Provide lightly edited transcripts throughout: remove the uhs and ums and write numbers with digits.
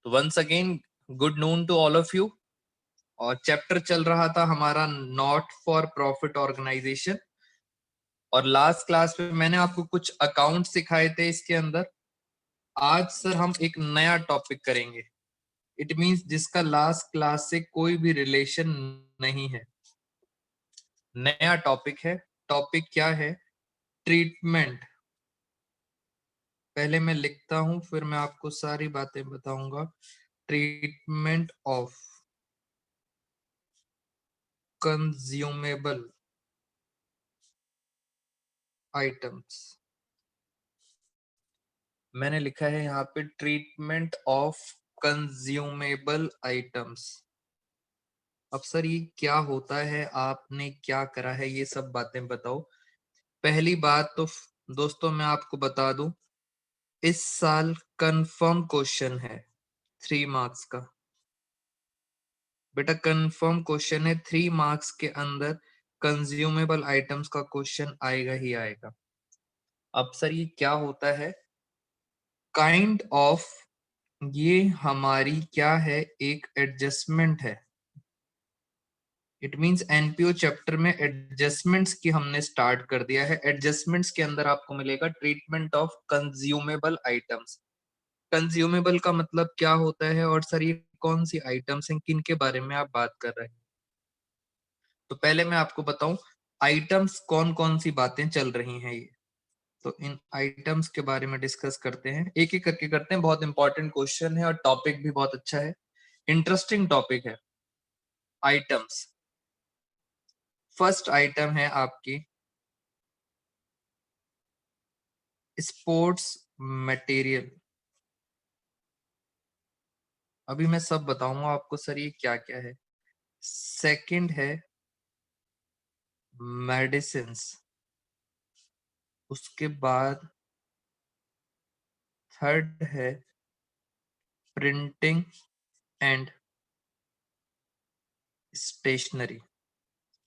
तो once again good noon to all of you. और chapter चल रहा था हमारा नॉट फॉर प्रॉफिट ऑर्गेनाइजेशन। और लास्ट क्लास में मैंने आपको कुछ अकाउंट सिखाए थे इसके अंदर। आज सर हम एक नया टॉपिक करेंगे। इट मींस जिसका लास्ट क्लास से कोई भी रिलेशन नहीं है। नया टॉपिक है। टॉपिक क्या है? ट्रीटमेंट। पहले मैं लिखता हूं, फिर मैं आपको सारी बातें बताऊंगा। Treatment of consumable items. मैंने लिखा है यहाँ पे ट्रीटमेंट ऑफ कंज्यूमेबल आइटम्स। अब सर ये क्या होता है, आपने क्या करा है, ये सब बातें बताओ। पहली बात तो दोस्तों मैं आपको बता दूं, इस साल कंफर्म क्वेश्चन है 3 मार्क्स का। बेटा कंफर्म क्वेश्चन है 3 मार्क्स के अंदर कंज्यूमेबल आइटम्स का क्वेश्चन आएगा ही आएगा। अब सर ये क्या होता है? काइंड ऑफ ये हमारी क्या है, एक एडजस्टमेंट है। इट मींस एनपीओ चैप्टर में एडजस्टमेंट्स की हमने स्टार्ट कर दिया है। एडजस्टमेंट्स के अंदर आपको मिलेगा treatment of consumable items. Consumable का मतलब क्या होता है, और सर ये कौन सी आइटम्स हैं, किन के बारे में आप बात कर रहे हैं? तो पहले मैं आपको बताऊं आइटम्स कौन कौन सी बातें चल रही हैं ये। तो इन आइटम्स के बारे में डिस्कस करते हैं, एक एक करके करते हैं। बहुत इंपॉर्टेंट क्वेश्चन है और टॉपिक भी बहुत अच्छा है, इंटरेस्टिंग टॉपिक है। आइटम्स। फर्स्ट आइटम है आपकी स्पोर्ट्स मटेरियल। अभी मैं सब बताऊंगा आपको सर ये क्या क्या है। सेकंड है मेडिसिन्स। उसके बाद थर्ड है प्रिंटिंग एंड स्टेशनरी।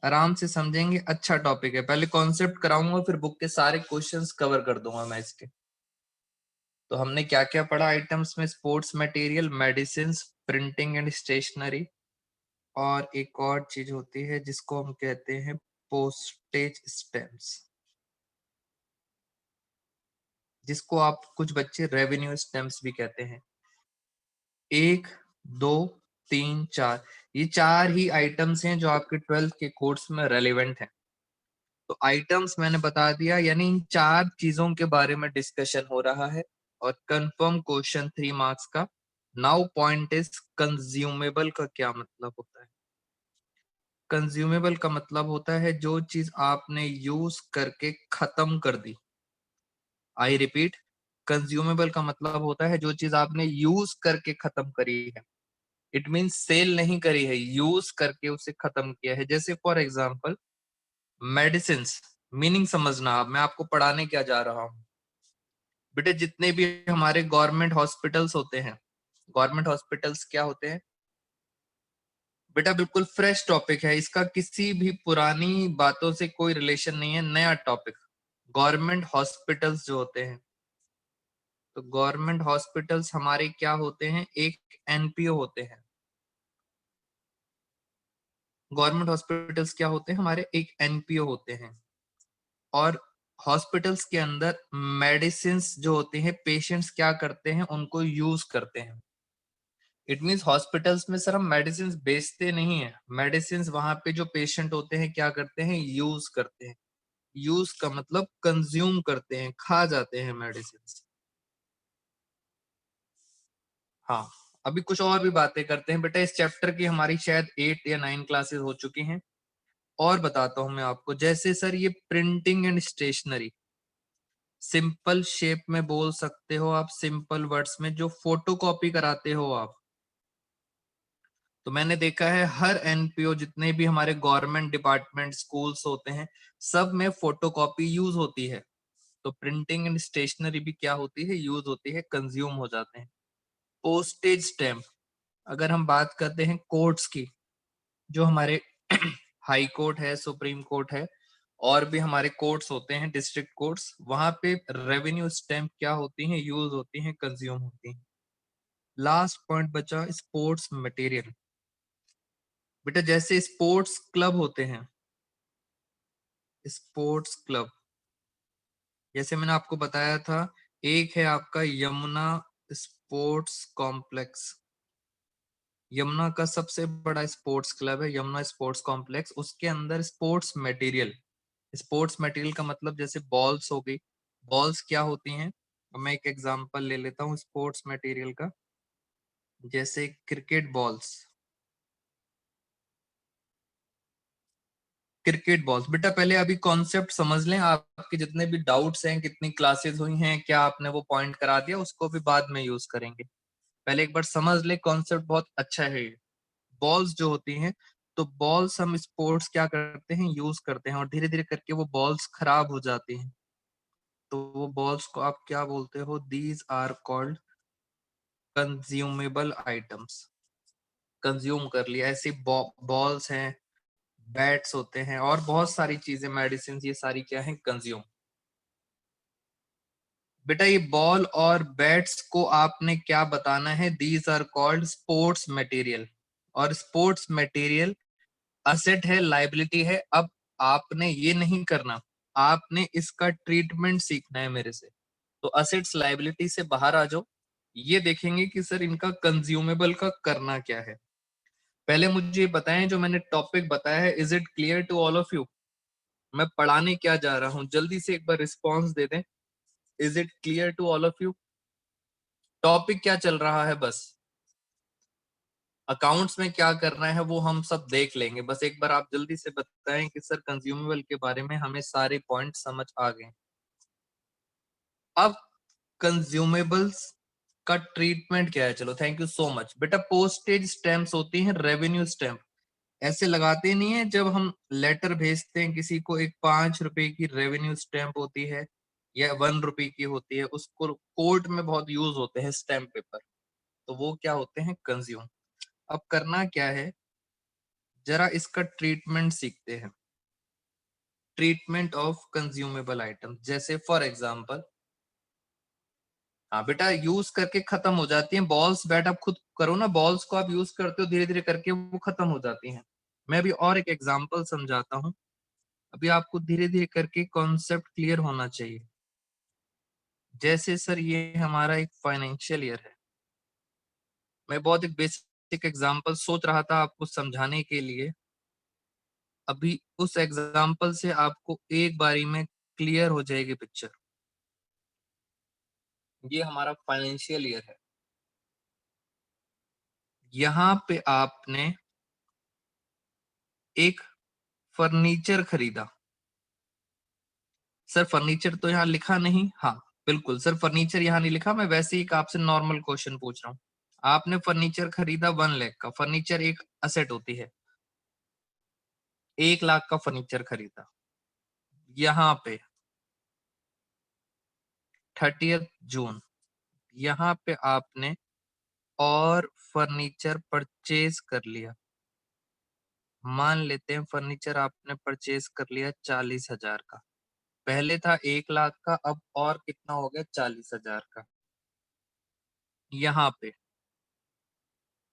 आराम से समझेंगे, अच्छा टॉपिक है। पहले कॉन्सेप्ट कराऊंगा, फिर बुक के सारे क्वेश्चंस कवर कर दूंगा मैं इसके। तो हमने क्या क्या पढ़ा आइटम्स में? Sports material, medicines, printing and stationery, और एक और चीज होती है जिसको हम कहते हैं पोस्टेज स्टैम्प्स, जिसको आप कुछ बच्चे रेवेन्यू स्टैम्प्स भी कहते हैं। 1 2 3 4, ये 4 ही आइटम्स हैं जो आपके 12th के कोर्स में रेलिवेंट हैं। तो आइटम्स मैंने बता दिया, यानी इन 4 चीजों के बारे में डिस्कशन हो रहा है। और कंफर्म क्वेश्चन 3 मार्क्स का। नाउ पॉइंट इज कंज्यूमेबल का क्या मतलब होता है? कंज्यूमेबल का मतलब होता है जो चीज आपने यूज करके खत्म कर दी। आई रिपीट, कंज्यूमेबल का मतलब होता है जो चीज आपने यूज करके खत्म करी है। इट मीन्स सेल नहीं करी है, यूज करके उसे खत्म किया है। जैसे फॉर एग्जाम्पल मेडिसिन। मीनिंग समझना, आप मैं आपको पढ़ाने क्या जा रहा हूँ। बेटे जितने भी हमारे गवर्नमेंट हॉस्पिटल्स होते हैं, गवर्नमेंट हॉस्पिटल्स क्या होते हैं बेटा? बिल्कुल फ्रेश टॉपिक है, इसका किसी भी पुरानी बातों से कोई रिलेशन नहीं है, नया टॉपिक। गवर्नमेंट हॉस्पिटल्स जो होते हैं, तो गवर्नमेंट हॉस्पिटल्स हमारे क्या होते हैं? एक एनपीओ होते हैं। गवर्नमेंट हॉस्पिटल्स क्या होते हैं? हमारे एक एनपीओ होते हैं। और हॉस्पिटल्स के अंदर मेडिसिन जो होते हैं, पेशेंट्स क्या करते हैं? उनको यूज करते हैं। इट मीन्स हॉस्पिटल्स में सर हम मेडिसिन बेचते नहीं है, मेडिसिन वहां पे जो पेशेंट होते हैं क्या करते हैं? यूज करते हैं। यूज का मतलब कंज्यूम करते हैं, खा जाते हैं मेडिसिन। हाँ, अभी कुछ और भी बातें करते हैं बेटा। इस चैप्टर की हमारी शायद 8 या 9 क्लासेस हो चुकी हैं। और बताता हूं मैं आपको, जैसे सर ये printing and stationery, simple shape में बोल सकते हो आप, सिंपल वर्ड्स में जो फोटो कॉपी कराते हो आप। तो मैंने देखा है हर एनपीओ, जितने भी हमारे गवर्नमेंट डिपार्टमेंट स्कूल्स होते हैं, सब में फोटोकॉपी यूज होती है। तो प्रिंटिंग एंड स्टेशनरी भी क्या होती है? यूज होती है, कंज्यूम हो जाते हैं। पोस्टेज स्टैम्प, अगर हम बात करते हैं कोर्ट्स की, जो हमारे हाई कोर्ट है, सुप्रीम कोर्ट है, और भी हमारे कोर्ट्स होते हैं, डिस्ट्रिक्ट कोर्ट्स, वहां पे रेवेन्यू स्टैम्प क्या होती हैं? यूज होती हैं, कंज्यूम होती हैं। लास्ट पॉइंट बचा स्पोर्ट्स मटेरियल। बेटा जैसे स्पोर्ट्स क्लब होते हैं, स्पोर्ट्स क्लब जैसे मैंने आपको बताया था, एक है आपका यमुना स्पोर्ट्स कॉम्प्लेक्स, यमुना का सबसे बड़ा स्पोर्ट्स क्लब है यमुना स्पोर्ट्स कॉम्प्लेक्स। उसके अंदर स्पोर्ट्स मटेरियल, स्पोर्ट्स मटेरियल का मतलब जैसे बॉल्स हो गई, बॉल्स क्या होती हैं, मैं एक एग्जांपल ले लेता हूँ स्पोर्ट्स मटेरियल का, जैसे क्रिकेट बॉल्स, क्रिकेट बॉल्स। बेटा पहले अभी कॉन्सेप्ट समझ लें, आपके जितने भी डाउट्स हैं, कितनी क्लासेस हुई हैं, क्या आपने वो पॉइंट करा दिया, उसको भी बाद में यूज करेंगे। पहले एक बार समझ ले, कॉन्सेप्ट बहुत अच्छा है ये। बॉल्स जो होती हैं, तो बॉल्स हम स्पोर्ट्स क्या करते हैं, यूज करते हैं, और धीरे धीरे करके वो बॉल्स खराब हो जाती हैं, तो वो बॉल्स को आप क्या बोलते हो, these are called consumable items. Consume कर लिया, ऐसी बॉल्स हैं, बैट्स होते हैं, और बहुत सारी चीजें, मेडिसिन, ये सारी क्या है, कंज्यूम। बेटा ये बॉल और बैट्स को आपने क्या बताना है, these are called sports material. और स्पोर्ट्स मटेरियल असेट है, लाइबिलिटी है। अब आपने ये नहीं करना, आपने इसका ट्रीटमेंट सीखना है मेरे से। तो असेट्स लाइबिलिटी से बाहर आ जाओ, ये देखेंगे कि सर इनका कंज्यूमेबल का करना क्या है। पहले मुझे बताएं, जो मैंने टॉपिक बताया है, is it clear to all of you? मैं पढ़ाने क्या जा रहा हूं, जल्दी से एक बार रिस्पॉन्स दे दें। Is it clear to all of you? Topic क्या चल रहा है, बस अकाउंट्स में क्या करना है वो हम सब देख लेंगे, बस एक बार आप जल्दी से बताएं कि सर कंज्यूमेबल के बारे में हमें सारे पॉइंट समझ आ गए। अब कंज्यूमेबल्स का ट्रीटमेंट क्या है, चलो थैंक यू सो मच। बेटा पोस्टेज स्टैम्प्स होती हैं, रेवेन्यू स्टैम्प ऐसे लगाते नहीं है, जब हम लेटर भेजते हैं किसी को, एक 5 रुपए की रेवेन्यू स्टैम्प होती है या 1 रुपए की होती है, उसको कोर्ट में बहुत यूज होते हैं स्टैम्प पेपर, तो वो क्या होते हैं, कंज्यूम। अब करना क्या है, जरा इसका ट्रीटमेंट सीखते हैं, ट्रीटमेंट ऑफ कंज्यूमेबल आइटम। जैसे फॉर एग्जांपल, हाँ बेटा यूज करके खत्म हो जाती हैं बॉल्स, बैट आप खुद करो ना, बॉल्स को आप यूज करते हो, धीरे धीरे करके वो खत्म हो जाती हैं। मैं अभी और एक एग्जांपल समझाता हूँ, अभी आपको धीरे धीरे करके कॉन्सेप्ट क्लियर होना चाहिए। जैसे सर ये हमारा एक फाइनेंशियल ईयर है, मैं बहुत एक बेसिक एग्जांपल सोच रहा था आपको समझाने के लिए, अभी उस एग्जांपल से आपको एक बारी में क्लियर हो जाएगी पिक्चर। ये हमारा फाइनेंशियल ईयर है, यहाँ पे आपने एक फर्नीचर खरीदा। सर फर्नीचर तो यहाँ लिखा नहीं, हाँ बिल्कुल सर फर्नीचर यहाँ नहीं लिखा, मैं वैसे ही आपसे नॉर्मल क्वेश्चन पूछ रहा हूँ। आपने फर्नीचर खरीदा 1 लाख का, फर्नीचर एक असेट होती है, 1 लाख का फर्नीचर खरीदा। यहाँ पे 30 जून, यहाँ पे आपने और फर्नीचर परचेज कर लिया। मान लेते हैं फर्नीचर आपने परचेज कर लिया 40,000 का, पहले था 1 लाख का, अब और कितना हो गया, 40,000 का। यहाँ पे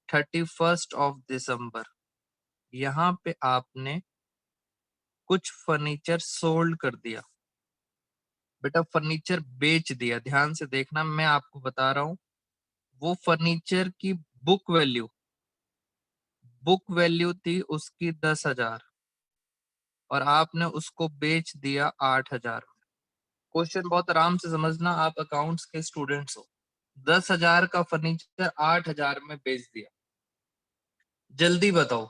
31 दिसंबर, यहाँ पे आपने कुछ फर्नीचर सोल्ड कर दिया। बेटा फर्नीचर बेच दिया, ध्यान से देखना, मैं आपको बता रहा हूँ, वो फर्नीचर की बुक वैल्यू थी उसकी 10,000, और आपने उसको बेच दिया 8,000। क्वेश्चन बहुत आराम से समझना, आप अकाउंट्स के स्टूडेंट्स हो। 10,000 का फर्नीचर 8,000 में बेच दिया, जल्दी बताओ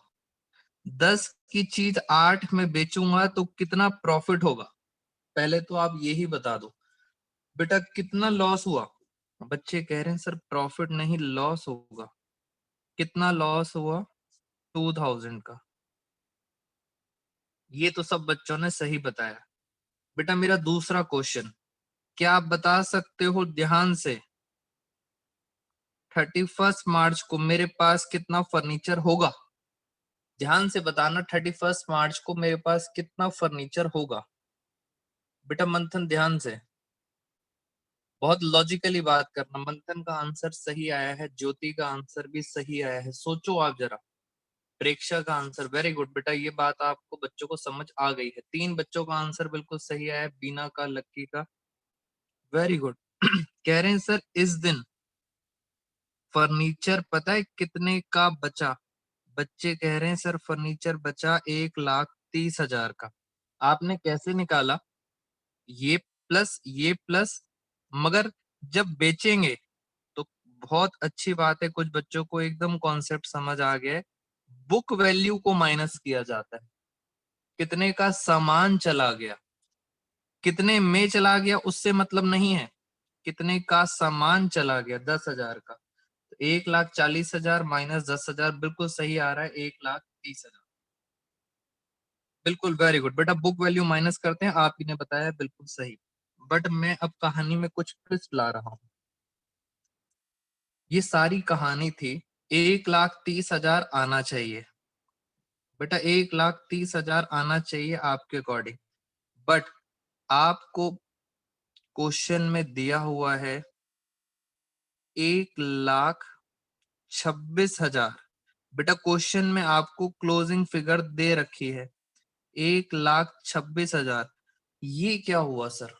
10 की चीज 8 में बेचूंगा तो कितना प्रॉफिट होगा, पहले तो आप यही बता दो। बेटा कितना लॉस हुआ, बच्चे कह रहे हैं सर प्रॉफिट नहीं लॉस होगा। कितना लॉस हुआ, 2,000 का। ये तो सब बच्चों ने सही बताया। बेटा मेरा दूसरा क्वेश्चन, क्या आप बता सकते हो ध्यान से, 31 मार्च को मेरे पास कितना फर्नीचर होगा, ध्यान से बताना, 31 मार्च को मेरे पास कितना फर्नीचर होगा। बेटा मंथन ध्यान से, बहुत लॉजिकली बात करना। मंथन का आंसर सही आया है, ज्योति का आंसर भी सही आया है। सोचो आप जरा। प्रेक्षा का आंसर, वेरी गुड बेटा, ये बात आपको बच्चों को समझ आ गई है। 3 बच्चों का आंसर बिल्कुल सही आया है, बीना का, लक्की का, वेरी गुड। कह रहे हैं सर इस दिन फर्नीचर पता है कितने का बचा? बच्चे कह रहे हैं सर फर्नीचर बचा 1,30,000 का। आपने कैसे निकाला? ये प्लस, मगर जब बेचेंगे तो बहुत अच्छी बात है, कुछ बच्चों को एकदम कॉन्सेप्ट समझ आ गया है। बुक वैल्यू को माइनस किया जाता है। कितने का सामान चला गया, कितने में चला गया उससे मतलब नहीं है, कितने का सामान चला गया, 10,000 का। तो 1,40,000 माइनस 10,000 बिल्कुल सही आ रहा है, 1,30,000। बिल्कुल, वेरी गुड बेटा, बुक वैल्यू माइनस करते हैं, आप ही ने बताया, बिल्कुल सही। बट मैं अब कहानी में कुछ ट्विस्ट ला रहा हूं। ये सारी कहानी थी 1,30,000 आना चाहिए बेटा, 1,30,000 आना चाहिए आपके अकॉर्डिंग। बट आपको क्वेश्चन में दिया हुआ है 1,26,000। बेटा क्वेश्चन में आपको क्लोजिंग फिगर दे रखी है 1,26,000। ये क्या हुआ सर?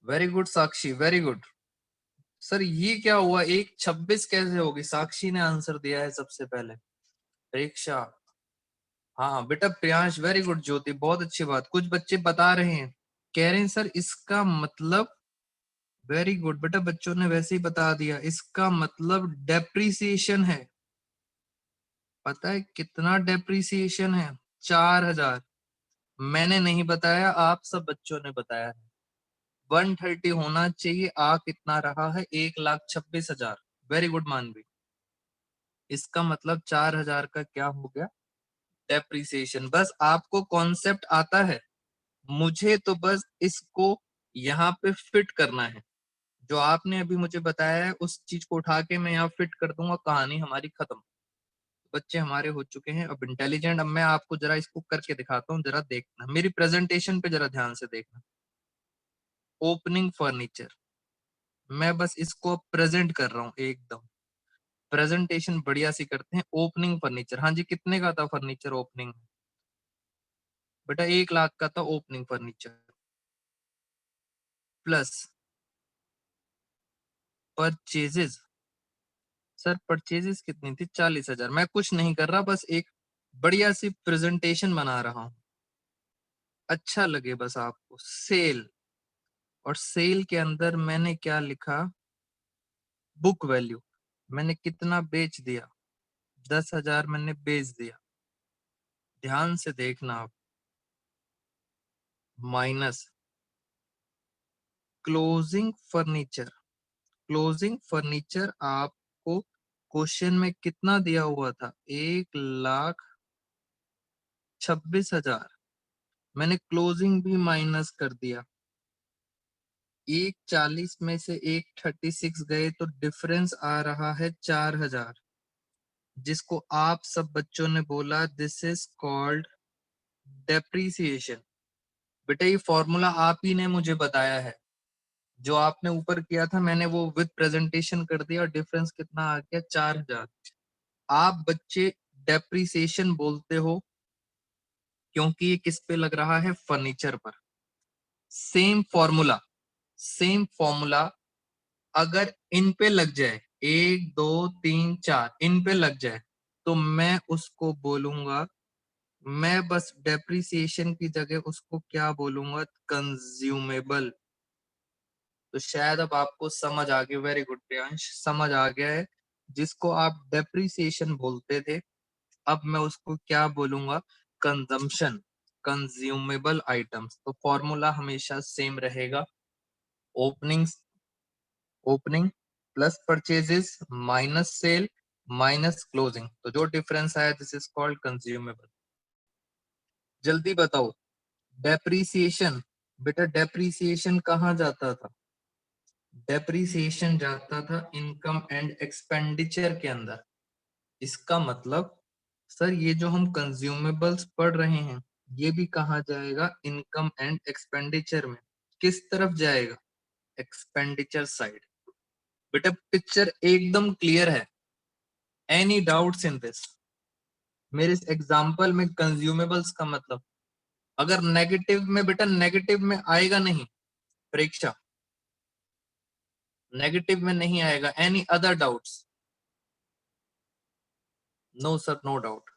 वेरी गुड साक्षी, वेरी गुड। सर ये क्या हुआ, 1,26 कैसे होगी? साक्षी ने आंसर दिया है सबसे पहले। परीक्षा, हाँ बेटा प्रियांश, वेरी गुड। ज्योति, बहुत अच्छी बात। कुछ बच्चे बता रहे हैं, कह रहे हैं सर इसका मतलब, वेरी गुड बेटा, बच्चों ने वैसे ही बता दिया, इसका मतलब डेप्रिसिएशन है। पता है कितना डेप्रिसिएशन है? 4,000। मैंने नहीं बताया, आप सब बच्चों ने बताया है। 130 होना चाहिए, आ कितना रहा है? 1,26,000। वेरी गुड मानवी। इसका मतलब 4,000 का क्या हो गया? डेप्रिसिएशन। बस आपको कॉन्सेप्ट आता है, मुझे तो बस इसको यहाँ पे फिट करना है। जो आपने अभी मुझे बताया है उस चीज को उठा के मैं यहाँ फिट कर दूंगा, कहानी हमारी खत्म। बच्चे हमारे हो चुके हैं अब इंटेलिजेंट। अब मैं आपको जरा इसको करके दिखाता हूँ, जरा देखना मेरी प्रेजेंटेशन पे, जरा ध्यान से देखना। ओपनिंग फर्नीचर, मैं बस इसको प्रेजेंट कर रहा हूँ एकदम। प्रेजेंटेशन बढ़िया सी करते हैं। ओपनिंग फर्नीचर, हाँ जी, कितने का था फर्नीचर ओपनिंग? बेटा 1,00,000 का था opening furniture. Plus purchases, sir purchases कितनी थी? 40,000। मैं कुछ नहीं कर रहा, बस एक बढ़िया सी प्रेजेंटेशन बना रहा हूं, अच्छा लगे बस आपको। सेल, और सेल के अंदर मैंने क्या लिखा? Book value. मैंने कितना बेच दिया? 10,000 मैंने बेच दिया। ध्यान से देखना आप। Minus closing furniture. Closing furniture आपको क्वेश्चन में कितना दिया हुआ था? 1,26,000। मैंने क्लोजिंग भी माइनस कर दिया। 1,40 में से 1,36 गए तो डिफरेंस आ रहा है 4,000, जिसको आप सब बच्चों ने बोला दिस इज कॉल्ड डेप्रीसिएशन। बेटा ये फॉर्मूला आप ही ने मुझे बताया है, जो आपने ऊपर किया था मैंने वो विद प्रेजेंटेशन कर दिया, और डिफरेंस कितना आ गया? 4,000। आप बच्चे डेप्रीसिएशन बोलते हो क्योंकि ये किस पे लग रहा है? फर्नीचर पर। सेम फॉर्मूला, सेम फॉर्मूला अगर इन पे लग जाए, 1, 2, 3, 4 इन पे लग जाए, तो मैं उसको बोलूंगा, मैं बस डेप्रिसिएशन की जगह उसको क्या बोलूंगा? कंज्यूमेबल। तो शायद अब आपको समझ आ गया। वेरी गुड प्रियांश, समझ आ गया है। जिसको आप डेप्रिसिएशन बोलते थे, अब मैं उसको क्या बोलूंगा? Consumption, consumable items. तो फॉर्मूला हमेशा सेम रहेगा। Opening, opening plus purchases minus cell minus closing, तो जो डिफरेंस आया दिस इज कॉल्ड कंज्यूमेबल। जल्दी बताओ, डेप्रीसिएशन, बेटा डेप्रीसिएशन कहाँ जाता था? डेप्रीसिएशन जाता था इनकम एंड एक्सपेंडिचर के अंदर। इसका मतलब सर ये जो हम कंज्यूमेबल्स पढ़ रहे हैं, ये भी कहाँ जाएगा? इनकम एंड एक्सपेंडिचर में। किस तरफ जाएगा? Expenditure side. बेटा पिक्चर एकदम क्लियर है, एनी डाउट्स इन दिस? मेरे इस एग्जाम्पल में कंज्यूमेबल्स का मतलब, अगर नेगेटिव में, बेटा नेगेटिव में आएगा नहीं परीक्षा, नेगेटिव में नहीं आएगा। Any other doubts? No sir, no doubt.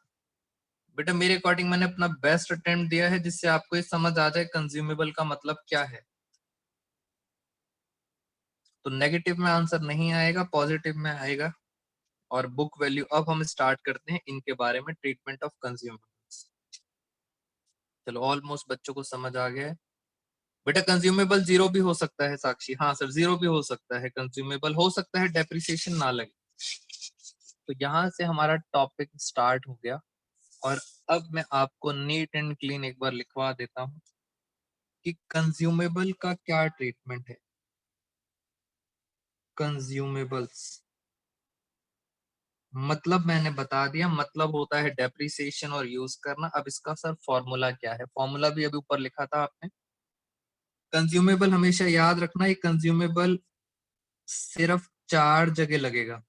बेटा मेरे अकॉर्डिंग मैंने अपना बेस्ट अटेम्प्ट दिया है, जिससे आपको ये समझ आ जाए कंज्यूमेबल का मतलब क्या है। तो नेगेटिव में आंसर नहीं आएगा, पॉजिटिव में आएगा। और बुक वैल्यू, अब हम स्टार्ट करते हैं इनके बारे में, ट्रीटमेंट ऑफ कंज्यूमेबल्स। चलो ऑलमोस्ट बच्चों को समझ आ गया है। बेटा कंज्यूमेबल जीरो भी हो सकता है साक्षी, हाँ सर जीरो भी हो सकता है, कंज्यूमेबल हो सकता है डेप्रिसिएशन ना लगे। तो यहाँ से हमारा टॉपिक स्टार्ट हो गया। और अब मैं आपको नीट एंड क्लीन एक बार लिखवा देता हूँ कि कंज्यूमेबल का क्या ट्रीटमेंट है। कंज्यूमेबल्स मतलब मैंने बता दिया, मतलब होता है डेप्रिसिएशन और यूज करना। अब इसका सर फॉर्मूला क्या है? फॉर्मूला भी अभी ऊपर लिखा था आपने। कंज्यूमेबल हमेशा याद रखना, ये कंज्यूमेबल सिर्फ 4 जगह लगेगा।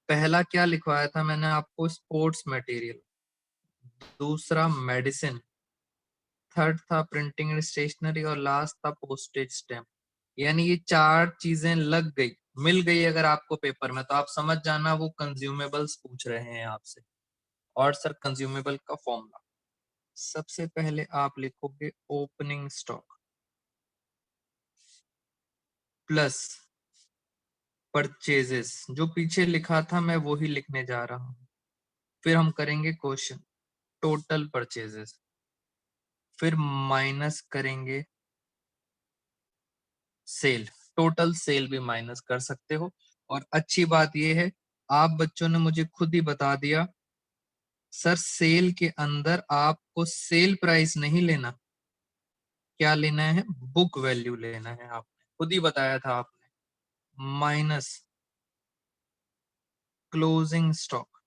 पहला क्या लिखवाया था मैंने आपको? Sports material. दूसरा मेडिसिन। थर्ड था प्रिंटिंग एंड स्टेशनरी। और लास्ट था पोस्टेज स्टैम्प। यानी ये 4 चीजें लग गई, मिल गई अगर आपको पेपर में, तो आप समझ जाना वो कंज्यूमेबल्स पूछ रहे हैं आपसे। और सर कंज्यूमेबल का फॉर्मूला, सबसे पहले आप लिखोगे ओपनिंग स्टॉक प्लस परचेजेस। जो पीछे लिखा था मैं वही लिखने जा रहा हूं। फिर हम करेंगे क्वेश्चन, टोटल परचेजेस। फिर माइनस करेंगे सेल। टोटल सेल भी माइनस कर सकते हो। और अच्छी बात यह है, आप बच्चों ने मुझे खुद ही बता दिया सर सेल के अंदर आपको सेल प्राइस नहीं लेना, क्या लेना है? बुक वैल्यू लेना है। आपने खुद ही बताया था आपने। Minus closing stock.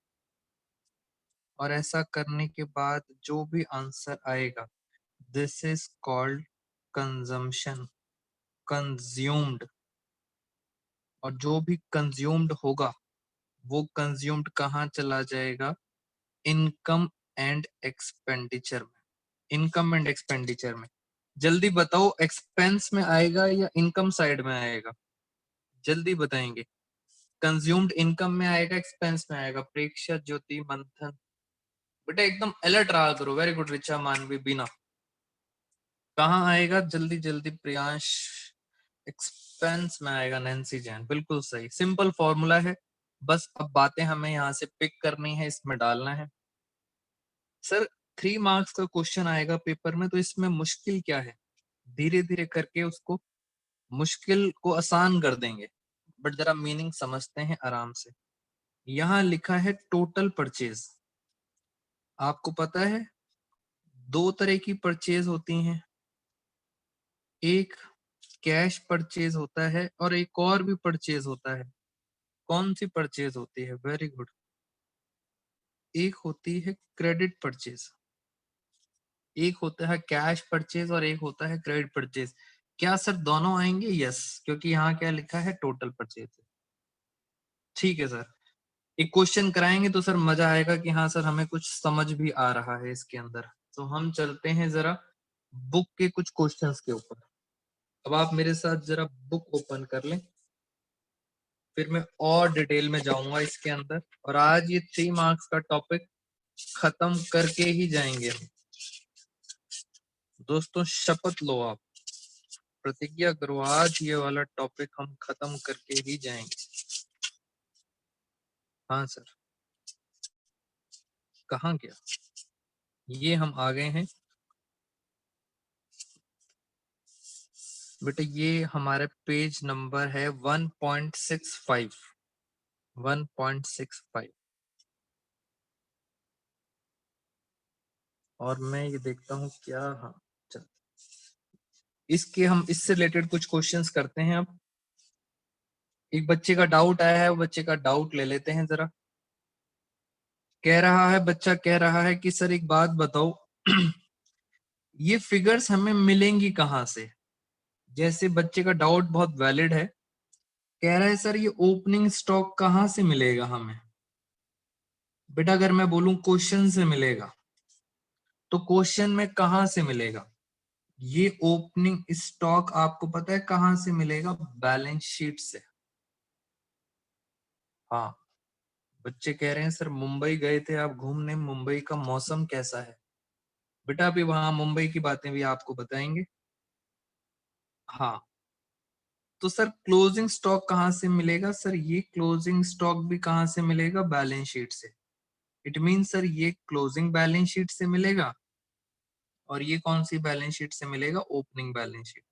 और ऐसा करने के बाद जो भी आंसर आएगा, this is called consumption, consumed. और जो भी कंज्यूम्ड होगा वो कंज्यूम्ड कहाँ चला जाएगा? इनकम एंड एक्सपेंडिचर में। इनकम एंड एक्सपेंडिचर में जल्दी बताओ, एक्सपेंस में आएगा या इनकम साइड में आएगा? जल्दी बताएंगे। कंज्यूम्ड इनकम में आएगा, एक्सपेंस में आएगा? प्रेक्षा, ज्योति, मंथन, बेटा एकदम अलर्ट रहा करो। वेरी गुड रिचा, मानवी, बीना। कहाँ आएगा? जल्दी जल्दी प्रियांश। एक्सपेंस में आएगा। नैन्सी जैन, बिल्कुल सही। सिंपल फॉर्मूला है, बस अब बातें हमें यहाँ से पिक करनी है, इसमें डालना है। सर 3 मार्क्स का क्वेश्चन आएगा पेपर में, तो इसमें मुश्किल क्या है? धीरे धीरे करके उसको, मुश्किल को आसान कर देंगे। बट जरा मीनिंग समझते हैं आराम से। यहाँ लिखा है टोटल परचेज। आपको पता है 2 तरह की परचेज होती हैं, एक कैश परचेज होता है और एक और भी परचेज होता है। कौन सी परचेज होती है? वेरी गुड, एक होती है क्रेडिट परचेज। एक होता है कैश परचेज और एक होता है क्रेडिट परचेज। क्या सर दोनों आएंगे? यस, क्योंकि यहाँ क्या लिखा है? Total purchase. ठीक है सर, एक क्वेश्चन कराएंगे तो सर मजा आएगा कि हाँ सर हमें कुछ समझ भी आ रहा है इसके अंदर। तो हम चलते हैं जरा बुक के कुछ क्वेश्चंस के ऊपर। अब आप मेरे साथ जरा बुक ओपन कर लें, फिर मैं और डिटेल में जाऊंगा इसके अंदर। और आज ये 3 मार्क्स का टॉपिक खत्म करके ही जाएंगे हम। दोस्तों शपथ लो, आप प्रतिज्ञा करो, आज ये वाला टॉपिक हम खत्म करके ही जाएंगे। हाँ सर, कहाँ गया? ये हम आ गए हैं बेटा, ये हमारा पेज नंबर है 1.65। 1.65। और मैं ये देखता हूँ क्या, हाँ चल, इसके हम इससे रिलेटेड कुछ क्वेश्चंस करते हैं। अब एक बच्चे का डाउट आया है, वो बच्चे का डाउट ले लेते हैं जरा। कह रहा है, बच्चा कह रहा है कि सर एक बात बताओ ये फिगर्स हमें मिलेंगी कहाँ से? जैसे बच्चे का डाउट बहुत वैलिड है, कह रहा है सर ये ओपनिंग स्टॉक कहाँ से मिलेगा हमें। बेटा अगर मैं बोलूं क्वेश्चन से मिलेगा, तो क्वेश्चन में कहां से मिलेगा? ये ओपनिंग स्टॉक आपको पता है कहां से मिलेगा? बैलेंस शीट से। हाँ, बच्चे कह रहे हैं सर मुंबई गए थे आप घूमने, मुंबई का मौसम कैसा है? बेटा अभी वहां मुंबई की बातें भी आपको बताएंगे। हाँ, तो सर क्लोजिंग स्टॉक कहां से मिलेगा? सर ये क्लोजिंग स्टॉक भी कहां से मिलेगा? बैलेंस शीट से। इट मीन सर ये क्लोजिंग बैलेंस शीट से मिलेगा, और ये कौन सी बैलेंस शीट से मिलेगा? Opening balance sheet.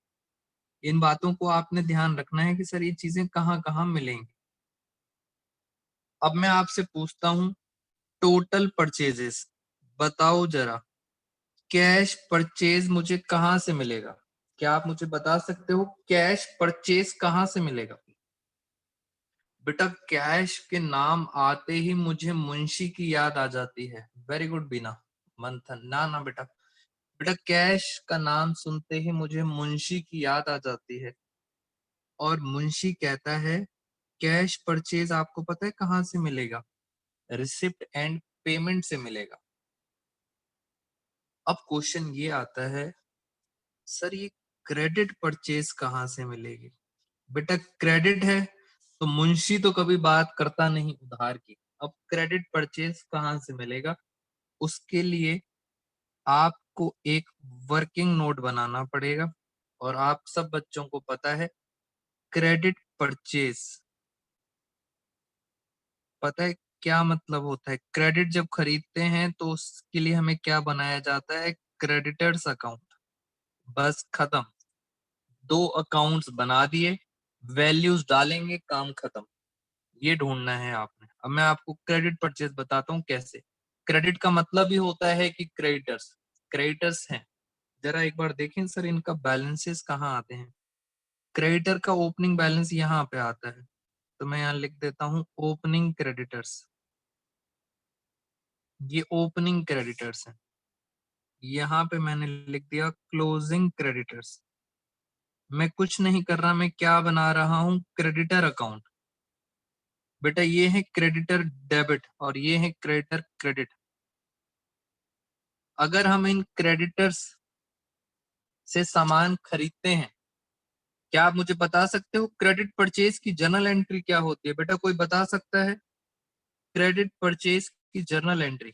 इन बातों को आपने ध्यान रखना है कि सर ये चीजें कहाँ कहाँ मिलेंगी। अब मैं आपसे पूछता हूं, टोटल परचेजेस बताओ जरा, कैश परचेज मुझे कहां से मिलेगा? क्या आप मुझे बता सकते हो कैश परचेज कहां से मिलेगा? बेटा कैश के नाम आते ही मुझे मुंशी की याद आ जाती है। वेरी गुड बीना। मंथन ना ना बेटा, बेटा कैश का नाम सुनते ही मुझे मुंशी की याद आ जाती है, और मुंशी कहता है कैश परचेज आपको पता है कहां से मिलेगा? रिसिप्ट एंड पेमेंट से मिलेगा। अब क्वेश्चन ये आता है, सर ये क्रेडिट परचेज कहां से मिलेगी? बेटा क्रेडिट है तो मुंशी तो कभी बात करता नहीं उधार की। अब क्रेडिट परचेज कहां से मिलेगा? उसके लिए आपको एक वर्किंग नोट बनाना पड़ेगा, और आप सब बच्चों को पता है क्रेडिट परचेज पता है क्या मतलब होता है? क्रेडिट जब खरीदते हैं तो उसके लिए हमें क्या बनाया जाता है? Creditors account. बस खत्म, दो अकाउंट्स बना दिए, वैल्यूज डालेंगे, काम खत्म। ये ढूंढना है आपने। अब मैं आपको क्रेडिट परचेज बताता हूँ कैसे। क्रेडिट का मतलब ही होता है कि क्रेडिटर्स, क्रेडिटर्स हैं। जरा एक बार देखें सर इनका बैलेंसेस कहाँ आते हैं। क्रेडिटर का ओपनिंग बैलेंस यहाँ पे आता है, तो मैं यहाँ लिख देता हूँ ओपनिंग क्रेडिटर्स। ये ओपनिंग क्रेडिटर्स हैं। यहाँ पे मैंने लिख दिया क्लोजिंग क्रेडिटर्स। मैं कुछ नहीं कर रहा, मैं क्या बना रहा हूँ? Creditor account. बेटा ये है क्रेडिटर डेबिट और ये है क्रेडिटर क्रेडिट। अगर हम इन क्रेडिटर्स से सामान खरीदते हैं, क्या आप मुझे बता सकते हो क्रेडिट परचेज की जर्नल एंट्री क्या होती है? बेटा कोई बता सकता है क्रेडिट परचेज की जर्नल एंट्री?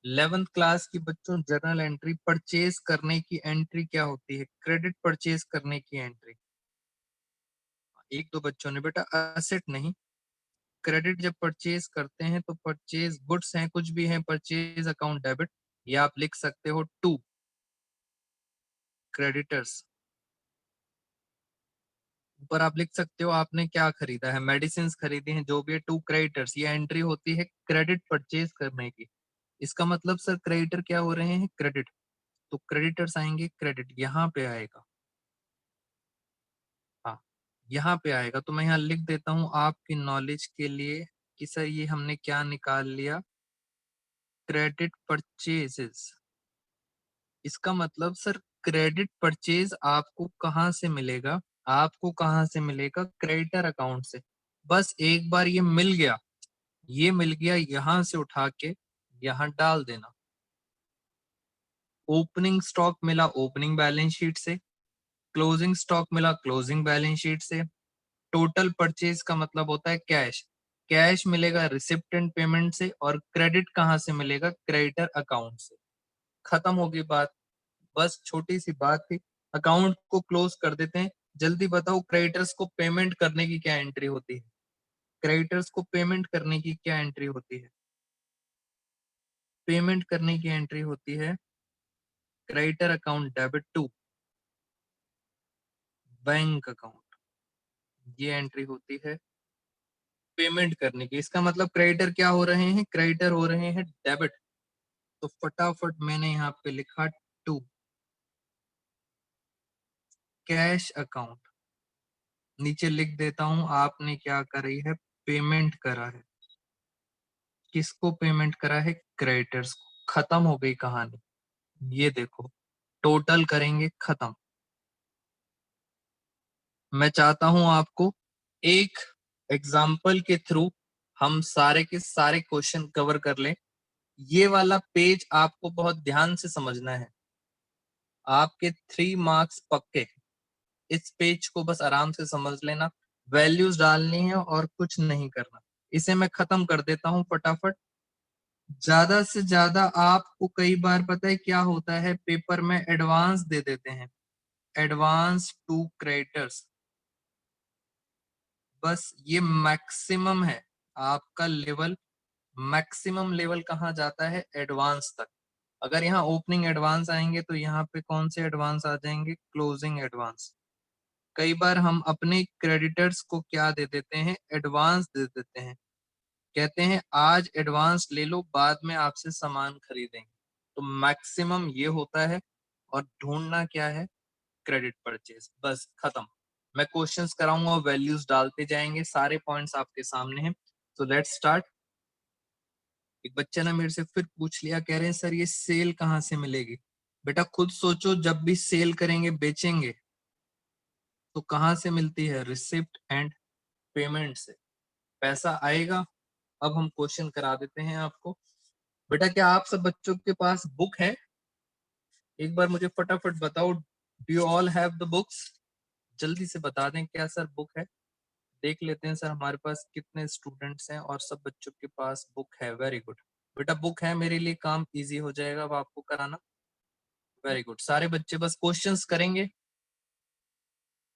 11th क्लास की बच्चों जर्नल एंट्री परचेज करने की एंट्री क्या होती है? क्रेडिट परचेज करने की एंट्री। एक दो बच्चों ने बेटा असेट नहीं, क्रेडिट जब परचेज करते हैं तो परचेज गुड्स हैं, कुछ भी है, परचेज अकाउंट डेबिट, या आप लिख सकते हो टू क्रेडिटर्स। ऊपर आप लिख सकते हो आपने क्या खरीदा है, मेडिसिन खरीदी हैं, जो भी है, टू क्रेडिटर्स। ये एंट्री होती है क्रेडिट परचेज करने की। इसका मतलब सर क्रेडिटर क्या हो रहे हैं? क्रेडिट। तो क्रेडिटर्स आएंगे, क्रेडिट यहाँ पे आएगा। हाँ, यहाँ पे आएगा। तो मैं यहाँ लिख देता हूँ आपकी नॉलेज के लिए कि सर ये हमने क्या निकाल लिया? Credit purchases. इसका मतलब सर क्रेडिट परचेज आपको कहाँ से मिलेगा? आपको कहाँ से मिलेगा? क्रेडिटर अकाउंट से। बस एक बार ये मिल गया, ये मिल गया, यहां से उठा के यहां डाल देना। ओपनिंग स्टॉक मिला ओपनिंग बैलेंस शीट से, क्लोजिंग स्टॉक मिला क्लोजिंग बैलेंस शीट से। टोटल परचेज का मतलब होता है कैश, कैश मिलेगा रिसिप्ट एंड पेमेंट से, और क्रेडिट कहां से मिलेगा? क्रेडिटर अकाउंट से। खत्म होगी बात। बस छोटी सी बात थी, अकाउंट को क्लोज कर देते हैं। जल्दी बताओ क्रेडिटर्स को पेमेंट करने की क्या एंट्री होती है? क्रेडिटर्स को पेमेंट करने की क्या एंट्री होती है? पेमेंट करने की एंट्री होती है creditor account debit to bank account. ये एंट्री होती है पेमेंट करने की। इसका मतलब क्रेडिटर क्या हो रहे हैं? क्रेडिटर हो रहे हैं डेबिट। तो फटाफट मैंने यहाँ पे लिखा टू कैश अकाउंट। नीचे लिख देता हूं आपने क्या करी है? पेमेंट करा है। किसको पेमेंट करा है? क्रेडिटर्स को। खत्म हो गई कहानी। ये देखो, टोटल करेंगे, खत्म। मैं चाहता हूं आपको एक एग्जाम्पल के थ्रू हम सारे के सारे क्वेश्चन कवर कर लें। ये वाला पेज आपको बहुत ध्यान से समझना है, आपके 3 मार्क्स पक्के। इस पेज को बस आराम से समझ लेना, वैल्यूज डालनी है और कुछ नहीं करना। इसे मैं खत्म कर देता हूं फटाफट। ज्यादा से ज्यादा आपको कई बार पता है क्या होता है, पेपर में एडवांस दे देते हैं, एडवांस टू क्रेडिटर्स। बस ये मैक्सिमम है आपका लेवल, मैक्सिमम लेवल कहाँ जाता है, एडवांस तक। अगर यहाँ ओपनिंग एडवांस आएंगे तो यहाँ पे कौन से एडवांस आ जाएंगे, क्लोजिंग एडवांस। कई बार हम अपने क्रेडिटर्स को क्या दे देते हैं, एडवांस दे देते हैं, कहते हैं आज एडवांस ले लो, बाद में आपसे सामान खरीदेंगे। तो मैक्सिमम ये होता है, और ढूंढना क्या है, क्रेडिट परचेज। बस खत्म। मैं क्वेश्चंस कराऊंगा, वैल्यूज डालते जाएंगे, सारे पॉइंट्स आपके सामने हैं। तो लेट्स स्टार्ट। एक बच्चा ना मेरे से फिर पूछ लिया, कह रहे हैं सर ये सेल कहाँ से मिलेगी। बेटा खुद सोचो, जब भी सेल करेंगे, बेचेंगे, तो कहाँ से मिलती है, रिसिप्ट एंड पेमेंट से पैसा आएगा। अब हम क्वेश्चन करा देते हैं आपको। बेटा क्या आप सब बच्चों के पास बुक है, एक बार मुझे फटाफट बताओ, do you all have the books. जल्दी से बता दें क्या सर बुक है। देख लेते हैं सर हमारे पास कितने स्टूडेंट्स हैं, और सब बच्चों के पास बुक है। वेरी गुड बेटा, बुक है, मेरे लिए काम इजी हो जाएगा अब आपको कराना। वेरी गुड, सारे बच्चे बस क्वेश्चंस करेंगे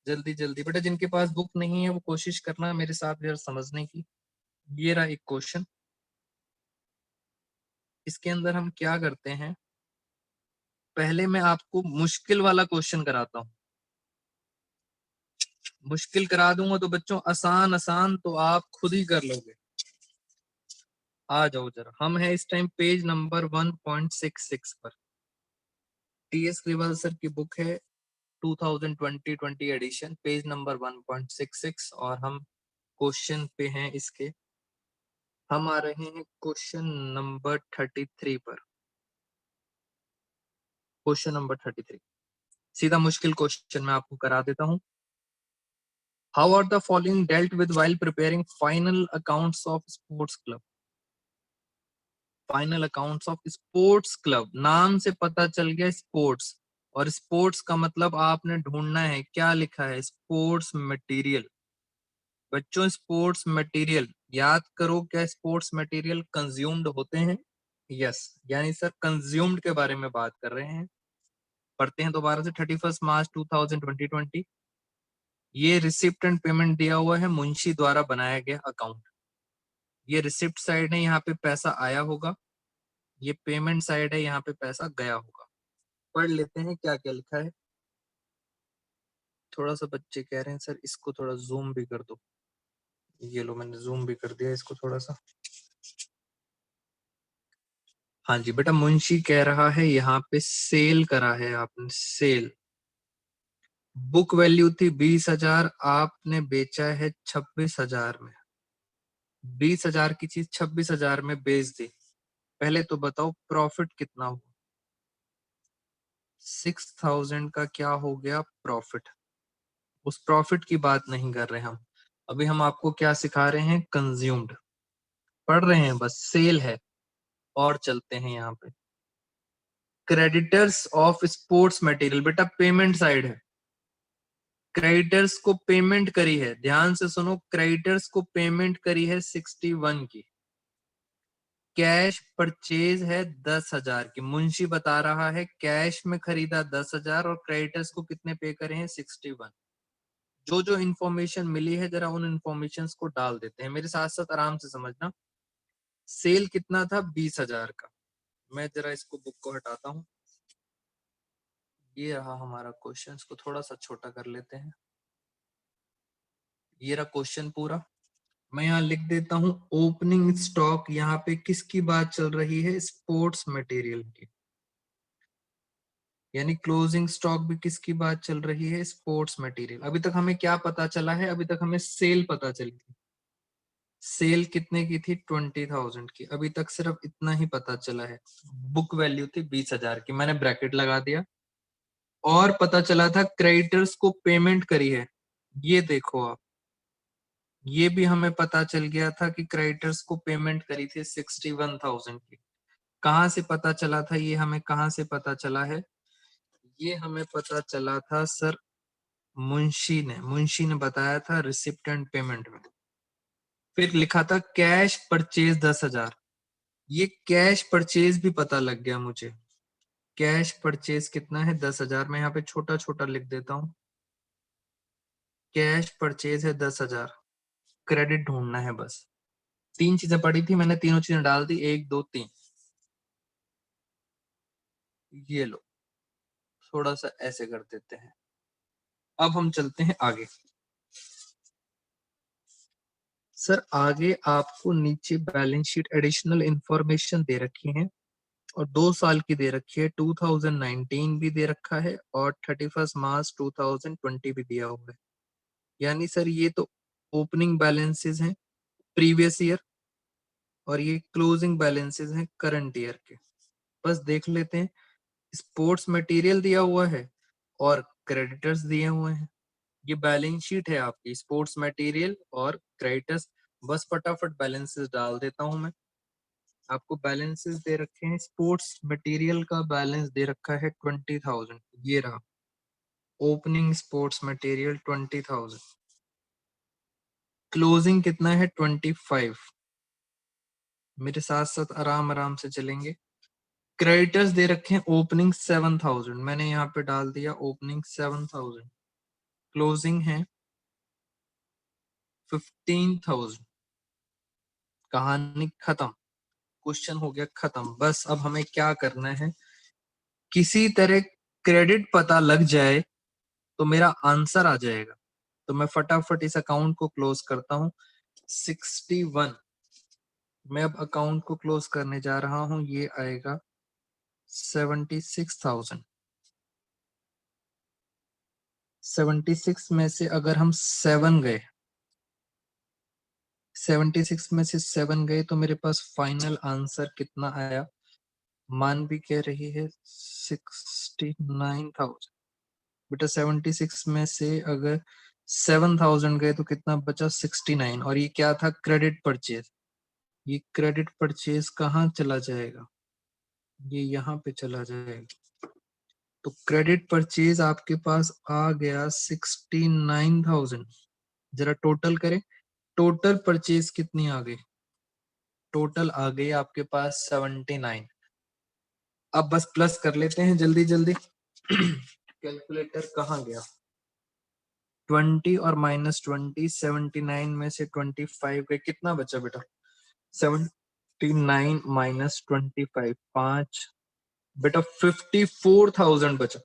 जल्दी जल्दी। बेटा जिनके पास बुक नहीं है वो कोशिश करना मेरे साथ जरा समझने की। ये रहा एक क्वेश्चन, इसके अंदर हम क्या करते हैं, पहले मैं आपको मुश्किल वाला क्वेश्चन कराता हूँ। मुश्किल करा दूंगा तो बच्चों आसान आसान तो आप खुद ही कर लोगे। आ जाओ जरा, हम है इस टाइम पेज नंबर 1.66 पर। टीएस ग्रेवाल सर की बुक है 2020 एडिशन, पेज नंबर 1.66, और हम क्वेश्चन पे हैं इसके। हम आ रहे हैं क्वेश्चन नंबर 33 पर। क्वेश्चन नंबर 33 सीधा मुश्किल क्वेश्चन मैं आपको करा देता हूं। How are the following dealt with while preparing final accounts of sports club. Final accounts of sports club, नाम से पता चल गया स्पोर्ट्स, और स्पोर्ट्स का मतलब आपने ढूंढना है क्या लिखा है, स्पोर्ट्स मटेरियल। बच्चों स्पोर्ट्स मटेरियल याद करो, क्या स्पोर्ट्स मटेरियल कंज्यूम्ड होते हैं, यस, यानी सर कंज्यूम्ड के बारे में बात कर रहे हैं। पढ़ते हैं दोबारा से, 31 मार्च 2020। ये रिसिप्ट एंड पेमेंट दिया हुआ है, मुंशी द्वारा बनाया गया अकाउंट। ये रिसिप्ट साइड है, यहाँ पे पैसा आया होगा, ये पेमेंट साइड है, यहाँ पे पैसा गया होगा। पढ़ लेते हैं क्या क्या लिखा है। थोड़ा सा बच्चे कह रहे हैं सर इसको थोड़ा जूम भी कर दो, ये लो मैंने जूम भी कर दिया इसको थोड़ा सा। हाँ जी बेटा, मुंशी कह रहा है यहाँ पे सेल करा है आपने, सेल। बुक वैल्यू थी 20,000, आपने बेचा है 26,000 में। 20,000 की चीज 26,000 में बेच दी। पहले तो बताओ प्रॉफिट कितना हुआ, 6,000 का क्या हो गया प्रॉफिट। उस प्रॉफिट की बात नहीं कर रहे हम, अभी हम आपको क्या सिखा रहे हैं, कंज्यूम्ड पढ़ रहे हैं, बस सेल है। और चलते हैं यहाँ पे, क्रेडिटर्स ऑफ स्पोर्ट्स मटेरियल, बेटा पेमेंट साइड है। क्रेडिटर्स को पेमेंट करी है, ध्यान से सुनो, क्रेडिटर्स को पेमेंट करी है 61 की। कैश परचेज है 10,000 की, मुंशी बता रहा है कैश में खरीदा 10,000 और क्रेडिटर्स को कितने पे करे हैं, 61। जो जो इन्फॉर्मेशन मिली है जरा उन इन्फॉर्मेशन को डाल देते हैं, मेरे साथ साथ आराम से समझना। सेल कितना था, 20,000 का। मैं जरा इसको बुक को हटाता हूँ। ये रहा हमारा क्वेश्चन, इसको थोड़ा सा छोटा कर लेते हैं। ये रहा क्वेश्चन पूरा। मैं यहाँ लिख देता हूँ ओपनिंग स्टॉक, यहाँ पे किसकी बात चल रही है, स्पोर्ट्स मटेरियल की। यानी क्लोजिंग स्टॉक भी किसकी बात चल रही है, स्पोर्ट्स मटेरियल। अभी तक हमें क्या पता चला है, अभी तक हमें सेल पता चली थी। सेल कितने की थी, 20,000 की। अभी तक सिर्फ इतना ही पता चला है। बुक वैल्यू थी 20,000 की, मैंने ब्रैकेट लगा दिया। और पता चला था क्रेडिटर्स को पेमेंट करी है ये देखो आप, ये भी हमें पता चल गया था कि क्रेडिटर्स को पेमेंट करी थी 61,000 की। कहाँ से पता चला था ये, हमें कहाँ से पता चला है? ये हमें पता चला था सर, मुंशी ने बताया था रिसिप्ट एंड पेमेंट में। फिर लिखा था कैश परचेज 10,000। ये कैश परचेज भी पता लग गया मुझे। कैश परचेज कितना है? 10,000। मैं यहाँ पे छोटा छोटा लिख देता हूँ। कैश परचेज है 10,000। क्रेडिट ढूंढना है बस। 3 चीजें पड़ी थी, मैंने तीनों चीजें डाल दी, 1 2 3। ये लो, थोड़ा सा ऐसे कर देते हैं। अब हम चलते हैं आगे। सर आगे आपको नीचे बैलेंस शीट एडिशनल इंफॉर्मेशन दे रखी है और 2 साल की दे रखी है। 2019 भी दे रखा है और 31 मार्च 2020 भी दिया हुआ है। यानी सर ये तो ओपनिंग बैलेंसेस हैं प्रीवियस ईयर और ये क्लोजिंग बैलेंसेस हैं करंट ईयर के। बस देख लेते हैं। स्पोर्ट्स मटेरियल दिया हुआ है और क्रेडिटर्स दिए हुए हैं। ये बैलेंस शीट है आपकी, स्पोर्ट्स मटेरियल और क्रेडिटर्स। बस फटाफट बैलेंसेस डाल देता हूं मैं। आपको बैलेंसेस दे रखे हैं। स्पोर्ट्स मटेरियल का बैलेंस दे रखा है 20,000। ये रहा ओपनिंग स्पोर्ट्स मटेरियल 20,000। क्लोजिंग कितना है? 25। मेरे साथ साथ आराम आराम से चलेंगे। क्रेडिटर्स दे रखे हैं ओपनिंग 7,000। मैंने यहाँ पे डाल दिया ओपनिंग 7,000। क्लोजिंग है 15,000। कहानी खत्म, क्वेश्चन हो गया खत्म। बस अब हमें क्या करना है, किसी तरह क्रेडिट पता लग जाए तो मेरा आंसर आ जाएगा। तो मैं फटाफट इस अकाउंट को क्लोज करता हूँ। 61। मैं अब अकाउंट को क्लोज करने जा रहा हूँ। ये आएगा 76,000। 76 में से अगर हम 7 गए, 76 में से 7 गए तो मेरे पास फाइनल आंसर कितना आया? मान भी कह रही है 69,000। बेटा 76 में से अगर 7,000 गए तो कितना बचा? 69। और ये क्या था? Credit purchase. ये क्रेडिट परचेज कहाँ चला जाएगा? ये यहाँ पे चला जाएगा। तो क्रेडिट परचेज आपके पास आ गया 69,000। जरा टोटल करें। टोटल परचेज कितनी आ गई? टोटल आ गई आपके पास 79। अब बस प्लस कर लेते हैं जल्दी जल्दी। कैलकुलेटर कहाँ गया? 20 और -20, 79 में से 25 गए, कितना बचा बेटा? 79 -25, 5 बेटा 54,000 बचा।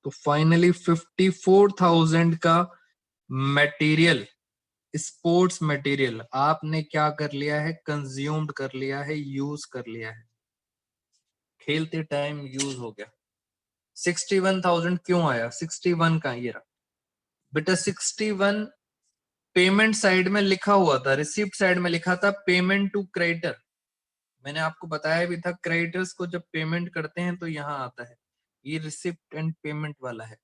तो फाइनली 54,000 का मटेरियल, स्पोर्ट्स मटेरियल आपने क्या कर लिया है? कंज्यूम्ड कर लिया है, यूज कर लिया है। खेलते टाइम यूज हो गया। 61,000 क्यों आया? 61 का ये रहा बेटा। 61 पेमेंट साइड में लिखा हुआ था, रिसिप्ट साइड में लिखा था पेमेंट टू क्रेडिटर। मैंने आपको बताया भी था क्रेडिटर्स को जब पेमेंट करते हैं तो यहाँ आता है। ये रिसिप्ट एंड पेमेंट वाला है।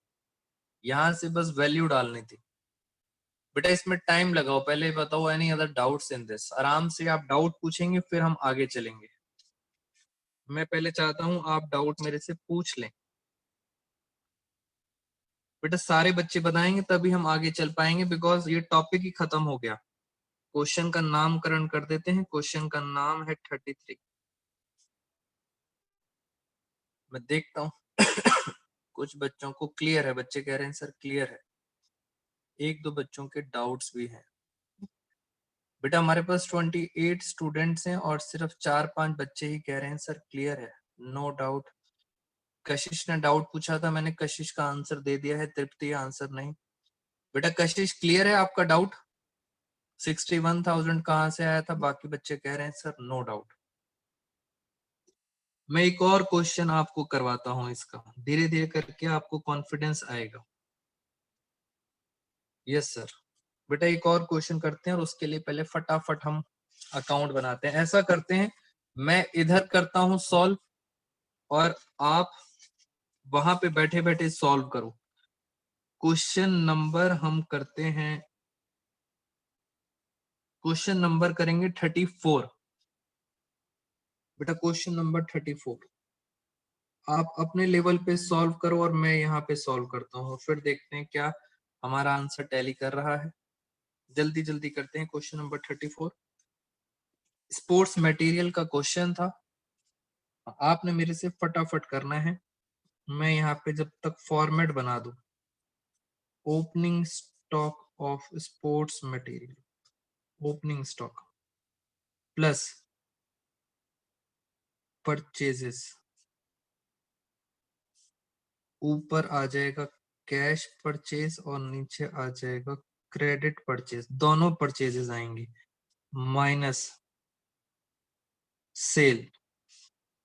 यहाँ से बस वैल्यू डालनी थी बेटा। इसमें टाइम लगाओ। पहले बताओ any other doubts in this. आराम से आप डाउट पूछेंगे फिर हम आगे चलेंगे। मैं पहले चाहता हूं आप डाउट मेरे से पूछ लें। बेटा सारे बच्चे बताएंगे तभी हम आगे चल पाएंगे, बिकॉज ये टॉपिक ही खत्म हो गया। क्वेश्चन का नामकरण कर देते हैं। क्वेश्चन का नाम है 33। मैं देखता हूँ कुछ बच्चों को क्लियर है, बच्चे कह रहे हैं सर क्लियर है। एक दो बच्चों के डाउट्स भी हैं। बेटा हमारे पास 28 स्टूडेंट्स हैं और सिर्फ 4-5 बच्चे ही कह रहे हैं सर क्लियर है, नो डाउट। कशिश ने डाउट पूछा था, मैंने कशिश का आंसर दे दिया है, तृप्ति आंसर नहीं। बेटा कशिश क्लियर है आपका डाउट? 61,000 कहाँ से आया था? बाकी बच्चे कह रहे हैं सर नो डाउट। मैं एक और क्वेश्चन आपको करवाता हूं, इसका धीरे धीरे करके आपको कॉन्फिडेंस आएगा। Yes sir. बेटा एक और क्वेश्चन करते हैं और उसके लिए पहले फटाफट हम अकाउंट बनाते हैं। ऐसा करते हैं, मैं इधर करता हूं सॉल्व और आप वहां पे बैठे बैठे सॉल्व करो। क्वेश्चन नंबर हम करते हैं, क्वेश्चन नंबर करेंगे 34। बेटा क्वेश्चन नंबर 34 आप अपने लेवल पे सॉल्व करो और मैं यहाँ पे सॉल्व करता हूँ, फिर देखते हैं क्या हमारा आंसर टैली कर रहा है। जल्दी जल्दी करते हैं। क्वेश्चन नंबर 34 स्पोर्ट्स मटेरियल का क्वेश्चन था। आपने मेरे से फटाफट करना है। मैं यहाँ पे जब तक फॉर्मेट बना दूं, opening stock of sports material, opening stock plus purchases, ऊपर आ जाएगा कैश परचेज और नीचे आ जाएगा क्रेडिट परचेज, दोनों परचेजेस आएंगे, माइनस सेल।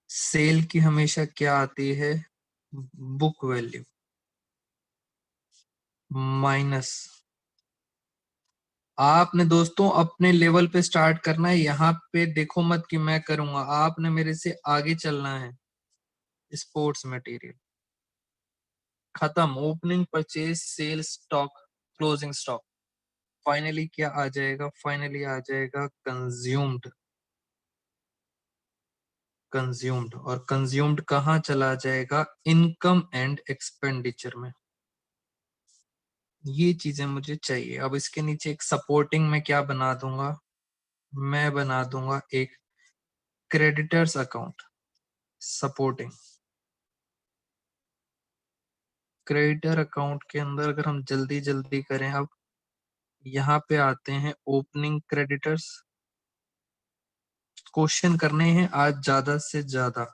सेल की हमेशा क्या आती है, बुक वैल्यू, माइनस। आपने दोस्तों अपने लेवल पे स्टार्ट करना है, यहाँ पे देखो मत कि मैं करूंगा, आपने मेरे से आगे चलना है। स्पोर्ट्स मटेरियल खत्म, opening purchase sale stock closing stock, finally क्या आ जाएगा, फाइनली आ जाएगा कंज्यूम्ड। कंज्यूम्ड और कंज्यूम्ड कहाँ चला जाएगा, इनकम एंड एक्सपेंडिचर में। ये चीजें मुझे चाहिए। अब इसके नीचे एक सपोर्टिंग में क्या बना दूंगा, मैं बना दूंगा एक creditors account, supporting. Creditor account के अंदर अगर हम जल्दी जल्दी करें, अब यहाँ पे आते हैं ओपनिंग क्रेडिटर्स, क्वेश्चन करने हैं आज ज्यादा से ज्यादा।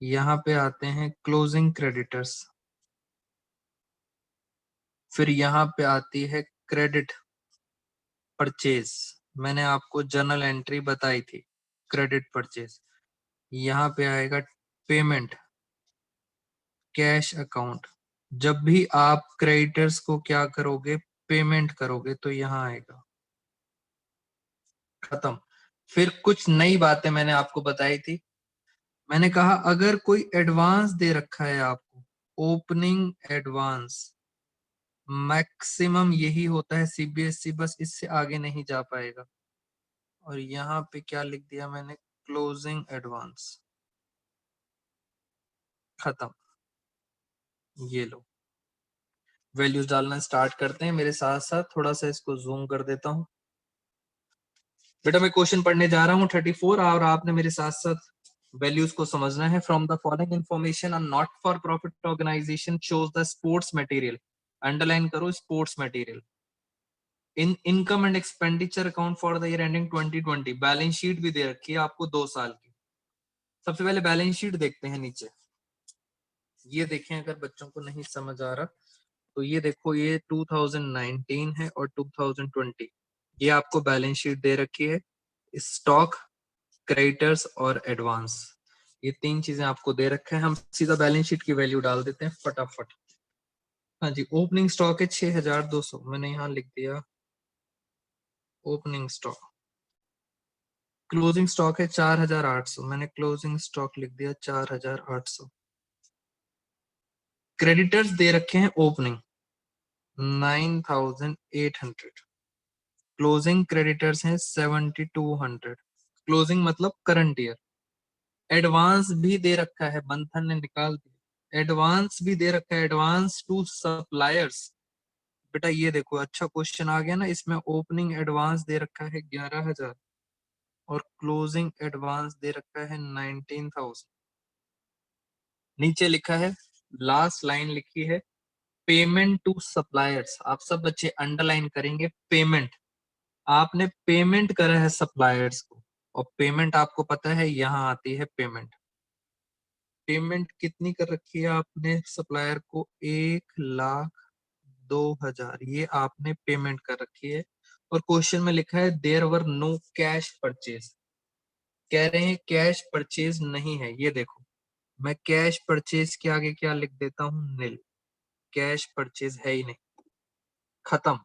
यहाँ पे आते हैं क्लोजिंग क्रेडिटर्स, फिर यहाँ पे आती है क्रेडिट परचेज। मैंने आपको जर्नल एंट्री बताई थी, क्रेडिट परचेज। यहाँ पे आएगा पेमेंट, कैश अकाउंट। जब भी आप क्रेडिटर्स को क्या करोगे, पेमेंट करोगे, तो यहाँ आएगा। खत्म। फिर कुछ नई बातें मैंने आपको बताई थी। मैंने कहा अगर कोई एडवांस दे रखा है आपको, ओपनिंग एडवांस, मैक्सिमम यही होता है, सीबीएसई बस इससे आगे नहीं जा पाएगा। और यहाँ पे क्या लिख दिया मैंने, क्लोजिंग एडवांस। खत्म। ये लो, वैल्यूज डालना स्टार्ट करते हैं मेरे साथ साथ। थोड़ा सा इसको जूम कर देता हूँ। बेटा मैं क्वेश्चन पढ़ने जा रहा हूँ 34, और आपने मेरे साथ साथ वैल्यूज को समझना है। From the following information, a not for profit organisation shows the sports material, underline करो sports material, in income and expenditure account for the year ending 2020। Balance sheet भी दे रखी है आपको 2 साल की। सबसे पहले बैलेंस शीट देखते हैं नीचे। ये देखें, अगर बच्चों को नहीं समझ आ रहा तो ये देखो, ये 2019 है और 2020, ये आपको बैलेंस शीट दे रखी है। स्टॉक, क्रेडिटर्स और एडवांस, ये 3 चीजें आपको दे रखे हैं। हम सीधा बैलेंस शीट की वैल्यू डाल देते हैं फटाफट। हाँ जी, ओपनिंग स्टॉक है 6200, मैंने यहाँ लिख दिया ओपनिंग स्टॉक। क्लोजिंग स्टॉक है 4800, मैंने क्लोजिंग स्टॉक लिख दिया 4800। क्रेडिटर्स दे रखे हैं ओपनिंग 9800, क्लोजिंग क्रेडिटर्स हैं 7200, क्लोजिंग मतलब करंट ईयर। एडवांस भी दे रखा है, बंधन ने निकाल दिया, एडवांस भी दे रखा है, एडवांस टू सप्लायर्स। बेटा ये देखो, अच्छा क्वेश्चन आ गया ना, इसमें ओपनिंग एडवांस दे रखा है 11000 और क्लोजिंग एडवांस दे रखा है 19000। नीचे लिखा है, लास्ट लाइन लिखी है पेमेंट टू सप्लायर्स। आप सब बच्चे अंडरलाइन करेंगे, पेमेंट। आपने पेमेंट करा है सप्लायर्स को, और पेमेंट आपको पता है यहाँ आती है पेमेंट। पेमेंट कितनी कर रखी है आपने सप्लायर को, 1,02,000, ये आपने पेमेंट कर रखी है। और क्वेश्चन में लिखा है there were no cash purchase, कह रहे हैं कैश परचेज नहीं है। ये देखो, मैं कैश परचेज के आगे क्या लिख देता हूँ, नील। कैश परचेज है ही नहीं। खत्म।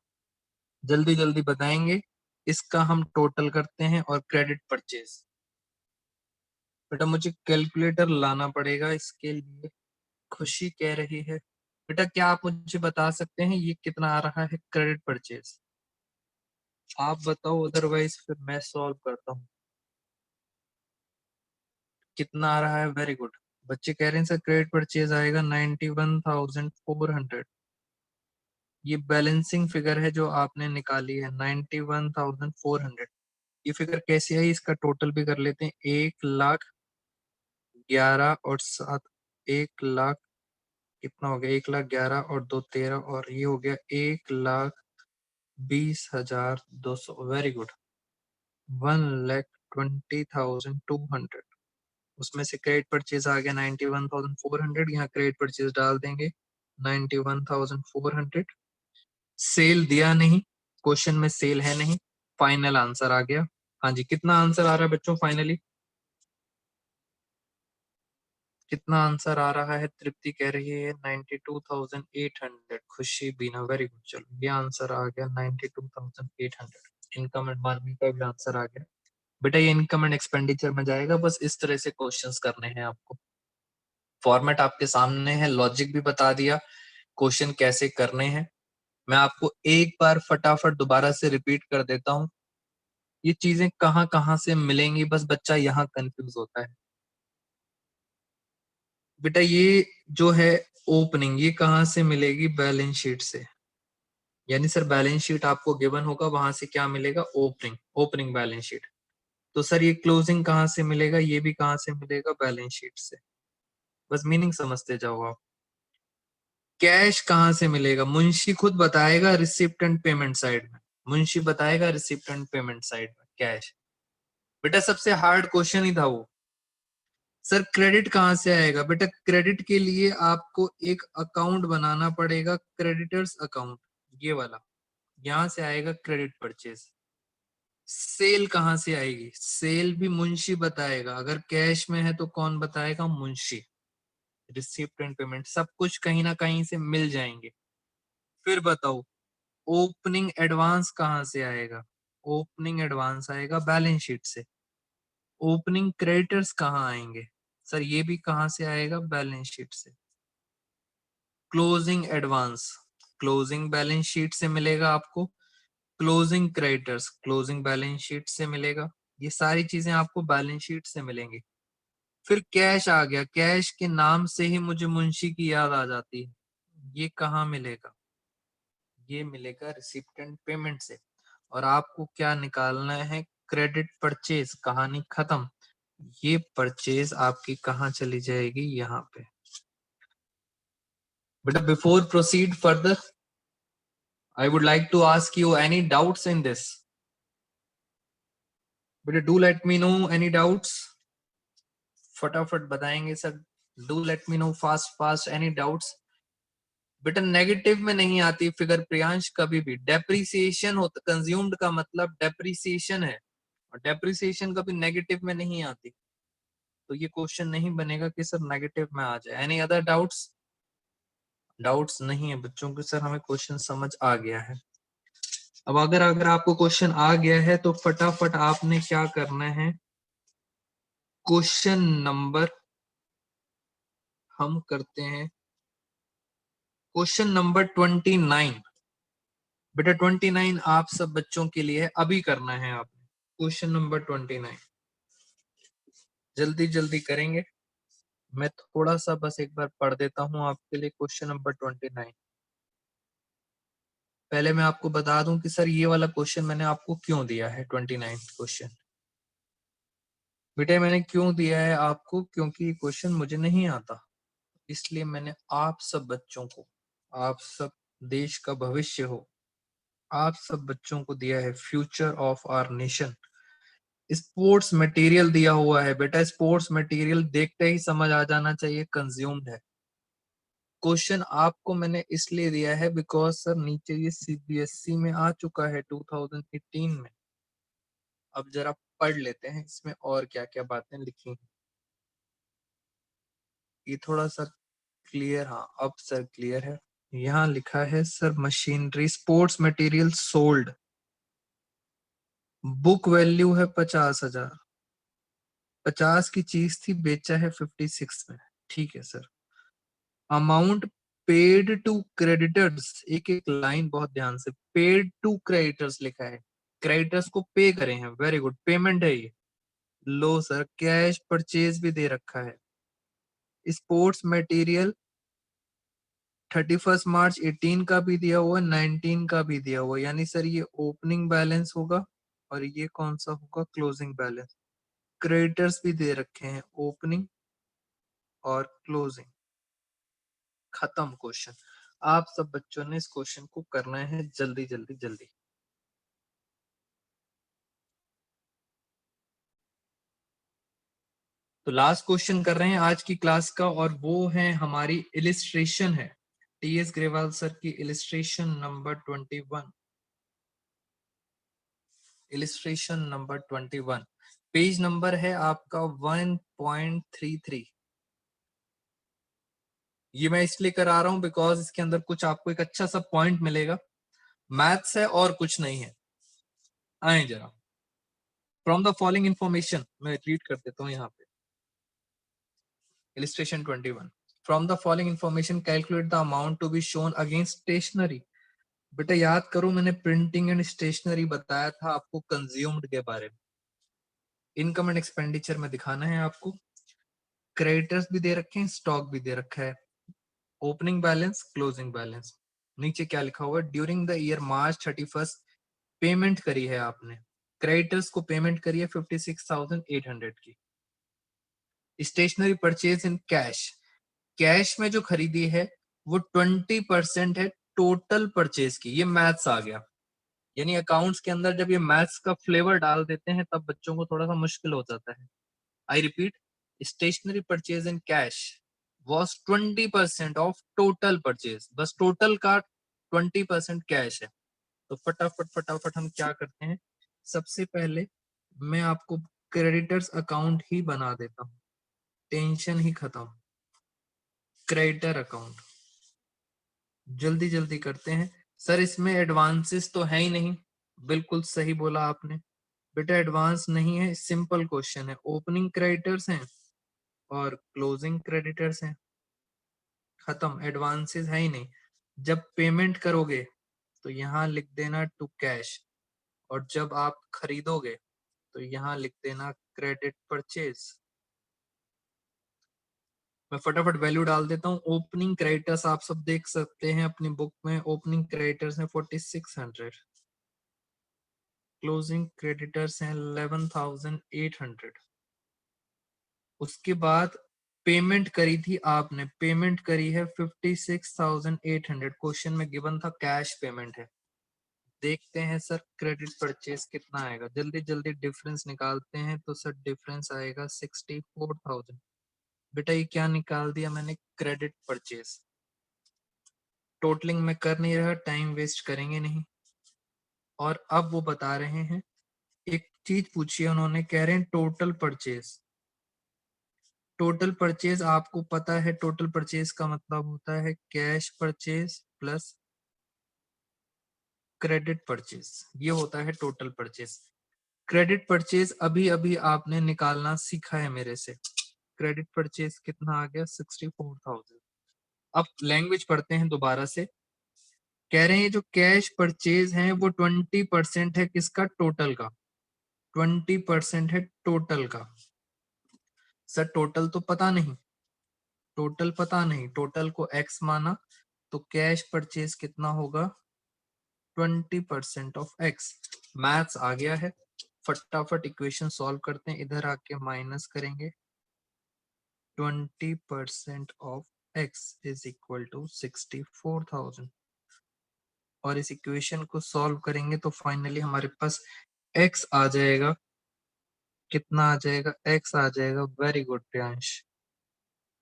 जल्दी जल्दी बताएंगे। इसका हम टोटल करते हैं और क्रेडिट परचेज। बेटा मुझे कैलकुलेटर लाना पड़ेगा इसके लिए, खुशी कह रही है बेटा क्या आप मुझे बता सकते हैं ये कितना आ रहा है क्रेडिट परचेज? आप बताओ, अदरवाइज फिर मैं सॉल्व करता हूँ। कितना आ रहा है? Very good. बच्चे कह रहे हैं सर क्रेडिट परचेज आएगा 91,400। ये बैलेंसिंग फिगर है जो आपने निकाली है 91,400। ये फिगर कैसे आई इसका टोटल भी कर लेते हैं। 1,11,000 और 7, 1,00,000 कितना हो गया? 1,11,000 और 2 13 और ये हो गया 1,20,200। Very good. 1,20,200। उसमें से क्रेडिट परचेज आ गया 91,400। यहाँ क्रेडिट परचेज डाल देंगे 91,400। सेल दिया नहीं, क्वेश्चन में सेल है नहीं, फाइनल आंसर आ गया। हाँ जी, कितना आंसर आ रहा है बच्चों फाइनली? कितना आंसर आ रहा है? तृप्ति कह रही है 92,800। खुशी बीना, वेरी गुड। चलो ये आंसर आ गया 92,800। इनकम एंड मार्जिन का भी आंसर आ गया। बेटा ये इनकम एंड एक्सपेंडिचर में जाएगा। बस इस तरह से क्वेश्चंस करने हैं आपको। फॉर्मेट आपके सामने है, लॉजिक भी बता दिया, क्वेश्चन कैसे करने हैं। मैं आपको एक बार फटाफट दोबारा से रिपीट कर देता हूँ। ये चीजें कहाँ कहाँ से मिलेंगी, बस बच्चा यहाँ कंफ्यूज होता है। बेटा ये जो है ओपनिंग, ये कहाँ से मिलेगी? बैलेंस शीट से। यानी सर बैलेंस शीट आपको गिवन होगा, वहां से क्या मिलेगा? Opening, opening balance sheet. तो सर ये क्लोजिंग कहाँ से मिलेगा? ये भी कहाँ से मिलेगा? बैलेंस शीट से। बस मीनिंग समझते जाओ आप। कैश कहाँ से मिलेगा? मुंशी खुद बताएगा रिसिप्ट एंड पेमेंट साइड में। मुंशी बताएगा रिसिप्ट एंड पेमेंट साइड में कैश। बेटा सबसे हार्ड क्वेश्चन ही था वो। सर क्रेडिट कहाँ से आएगा? बेटा क्रेडिट के लिए आपको एक अकाउंट बनाना पड़ेगा, क्रेडिटर्स अकाउंट, ये वाला। यहां से आएगा क्रेडिट परचेज। सेल कहाँ से आएगी? सेल भी मुंशी बताएगा। अगर कैश में है तो कौन बताएगा? मुंशी। रिसिप्ट एंड पेमेंट सब कुछ कहीं ना कहीं से मिल जाएंगे। फिर बताओ ओपनिंग एडवांस कहाँ से आएगा? ओपनिंग एडवांस आएगा बैलेंस शीट से। ओपनिंग क्रेडिटर्स कहाँ आएंगे? सर ये भी कहाँ से आएगा? बैलेंस शीट से। Closing advance, closing balance sheet से मिलेगा आपको। Closing creditors, closing balance sheet से मिलेगा। ये सारी चीजें आपको बैलेंस शीट से मिलेंगी। फिर कैश आ गया। कैश के नाम से ही मुझे मुंशी की याद आ जाती है। ये कहाँ मिलेगा? ये मिलेगा रिसिप्ट एंड पेमेंट से। और आपको क्या निकालना है? Credit purchase. कहानी खत्म। ये परचेज आपकी कहाँ चली जाएगी? यहाँ पे। बेटा before proceed further, I would like to ask you any doubts in this? बेटा do let me know any doubts. फटाफट बताएंगे sir. Do let me know fast fast any doubts. बेटा नेगेटिव में नहीं आती फिगर प्रियांश कभी भी। डेप्रिसिएशन होता, कंज्यूम्ड का मतलब डेप्रिसिएशन है, और डेप्रिसिएशन कभी नेगेटिव में नहीं आती। तो ये क्वेश्चन नहीं बनेगा कि सर नेगेटिव में आ जाए। Any other doubts? डाउट्स नहीं है बच्चों के सर, हमें क्वेश्चन समझ आ गया है। अब अगर अगर आपको क्वेश्चन आ गया है तो फटाफट आपने क्या करना है? क्वेश्चन नंबर हम करते हैं क्वेश्चन नंबर 29। बेटा 29 आप सब बच्चों के लिए अभी करना है आपने। क्वेश्चन नंबर 29 जल्दी जल्दी करेंगे। मैं थोड़ा सा बस एक बार पढ़ देता हूं आपके लिए क्वेश्चन नंबर 29। पहले मैं आपको बता दूं कि सर ये वाला क्वेश्चन मैंने आपको क्यों दिया है। 29 क्वेश्चन बेटा मैंने क्यों दिया है आपको? क्योंकि ये क्वेश्चन मुझे नहीं आता, इसलिए मैंने आप सब बच्चों को, आप सब देश का भविष्य हो, आप सब बच्चों को दिया है। Future of our nation. Sports material दिया हुआ है। बेटा स्पोर्ट्स मटेरियल देखते ही समझ आ जाना चाहिए कंज्यूम्ड है। क्वेश्चन आपको मैंने इसलिए दिया है बिकॉज सर नीचे ये सीबीएसई में आ चुका है 2018 में। अब जरा पढ़ लेते हैं इसमें और क्या क्या बातें लिखी हैं। ये थोड़ा सा क्लियर, हाँ अब सर क्लियर है। यहाँ लिखा है sir machinery sports material sold, book value है 50,000। 50 की चीज थी, बेचा है 56 में। ठीक है sir. Amount paid to creditors, एक एक लाइन बहुत ध्यान से, पेड टू क्रेडिटर्स लिखा है, क्रेडिटर्स को पे करे हैं, वेरी गुड, पेमेंट है ये। लो सर, कैश परचेज भी दे रखा है। स्पोर्ट्स मटेरियल 31 मार्च 18 का भी दिया हुआ, 19 का भी दिया हुआ, यानी सर ये ओपनिंग बैलेंस होगा और ये कौन सा होगा, क्लोजिंग बैलेंस। क्रेडिटर्स भी दे रखे हैं, ओपनिंग और क्लोजिंग। खत्म क्वेश्चन। आप सब बच्चों ने इस क्वेश्चन को करना है जल्दी जल्दी जल्दी। तो लास्ट क्वेश्चन कर रहे हैं आज की क्लास का, और वो है हमारी इलिस्ट्रेशन है, टीएस ग्रेवाल सर की illustration number 21। Illustration number 21, page number है आपका 1.33। ये मैं इसलिए करा रहा हूं बिकॉज इसके अंदर कुछ आपको एक अच्छा सा पॉइंट मिलेगा, मैथ्स है और कुछ नहीं है। आए जरा, फ्रॉम द फॉलोइंग इंफॉर्मेशन, मैं रीड कर देता हूँ यहाँ पे। Illustration 21. From the following information, calculate the amount to be shown against stationery. बेटा याद करो, मैंने प्रिंटिंग एंड स्टेशनरी बताया था आपको कंज्यूम्ड के बारे में। इनकम एंड एक्सपेंडिचर में दिखाना है आपको। क्रेडिटर्स भी दे रखे हैं, स्टॉक भी दे रखा है, ओपनिंग बैलेंस, क्लोजिंग बैलेंस। नीचे क्या लिखा हुआ है, during the year March 31 payment करी है आपने, क्रेडिटर्स को पेमेंट करी है 56,800 की। Stationery purchase in cash, cash में जो खरीदी है वो 20% है टोटल परचेज की। ये मैथ्स आ गया, यानी अकाउंट्स के अंदर जब ये मैथ्स का फ्लेवर डाल देते हैं तब बच्चों को थोड़ा सा मुश्किल हो जाता है। I repeat, stationery purchase in cash was 20% of total purchase, बस टोटल का 20% कैश है। तो फटाफट फटाफट हम क्या करते हैं, सबसे पहले मैं आपको क्रेडिटर्स अकाउंट ही बना देता हूँ, टेंशन ही खत्म। क्रेडिटर अकाउंट जल्दी जल्दी करते हैं। सर इसमें एडवांसेस तो है ही नहीं, बिल्कुल सही बोला आपने बेटा, एडवांस नहीं है, सिंपल क्वेश्चन है। ओपनिंग क्रेडिटर्स हैं और क्लोजिंग क्रेडिटर्स हैं, खत्म, एडवांसेस है ही नहीं। जब पेमेंट करोगे तो यहाँ लिख देना टू कैश, और जब आप खरीदोगे तो यहाँ लिख देना क्रेडिट परचेज। मैं फटाफट वैल्यू डाल देता हूँ। ओपनिंग क्रेडिटर्स आप सब देख सकते हैं अपनी बुक में, ओपनिंग क्रेडिटर्स हैं 4600, क्लोजिंग क्रेडिटर्स हैं 11,800। उसके बाद पेमेंट करी थी आपने, पेमेंट करी है 56,800, क्वेश्चन में गिवन था कैश पेमेंट है। देखते हैं सर क्रेडिट परचेज कितना आएगा, जल्दी जल्दी डिफरेंस निकालते हैं। तो सर डिफरेंस आएगा 64,000। बेटा ये क्या निकाल दिया मैंने, क्रेडिट परचेज। टोटलिंग में कर नहीं रहा, टाइम वेस्ट करेंगे नहीं। और अब वो बता रहे हैं, एक चीज पूछी है उन्होंने, कह रहे हैं टोटल परचेज। टोटल परचेज आपको पता है, टोटल परचेज का मतलब होता है cash purchase plus credit purchase, ये होता है टोटल परचेज। क्रेडिट परचेज अभी अभी आपने निकालना सीखा है मेरे से। क्रेडिट परचेज कितना आ गया, 64,000। अब लैंग्वेज पढ़ते हैं दोबारा से। कह रहे हैं जो कैश परचेज है वो 20% है किसका, टोटल का, 20% है टोटल का। सर टोटल तो पता नहीं, टोटल पता नहीं, टोटल को एक्स माना तो कैश परचेज कितना होगा, 20% ऑफ एक्स। मैथ्स आ गया है, फटाफट इक्वेशन सॉल्व करते हैं। इधर आके माइनस करेंगे, 20% of x is equal to 64,000, और इस इक्वेशन को सॉल्व करेंगे तो फाइनली हमारे पास x आ जाएगा, कितना आ जाएगा, x आ जाएगा, वेरी गुड प्रियांश,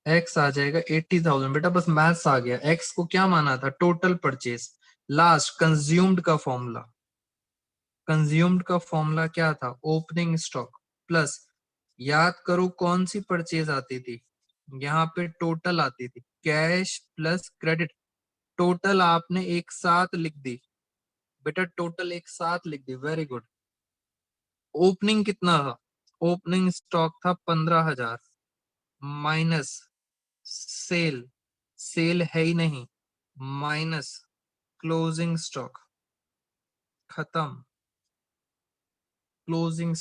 x आ जाएगा 80,000। बेटा बस मैथ्स आ गया। x को क्या माना था, टोटल परचेज। लास्ट कंज्यूम्ड का फॉर्मूला, कंज्यूम्ड का फॉर्मूला क्या था, ओपनिंग स्टॉक प्लस, याद करो कौन सी परचेज आती थी, यहाँ पे टोटल आती थी, कैश प्लस क्रेडिट। टोटल आपने एक साथ लिख दी बेटा, टोटल एक साथ लिख दी, वेरी गुड। ओपनिंग कितना था, ओपनिंग स्टॉक था 15,000 माइनस सेल, सेल है ही नहीं, माइनस क्लोजिंग स्टॉक, खत्म। क्लोजिंग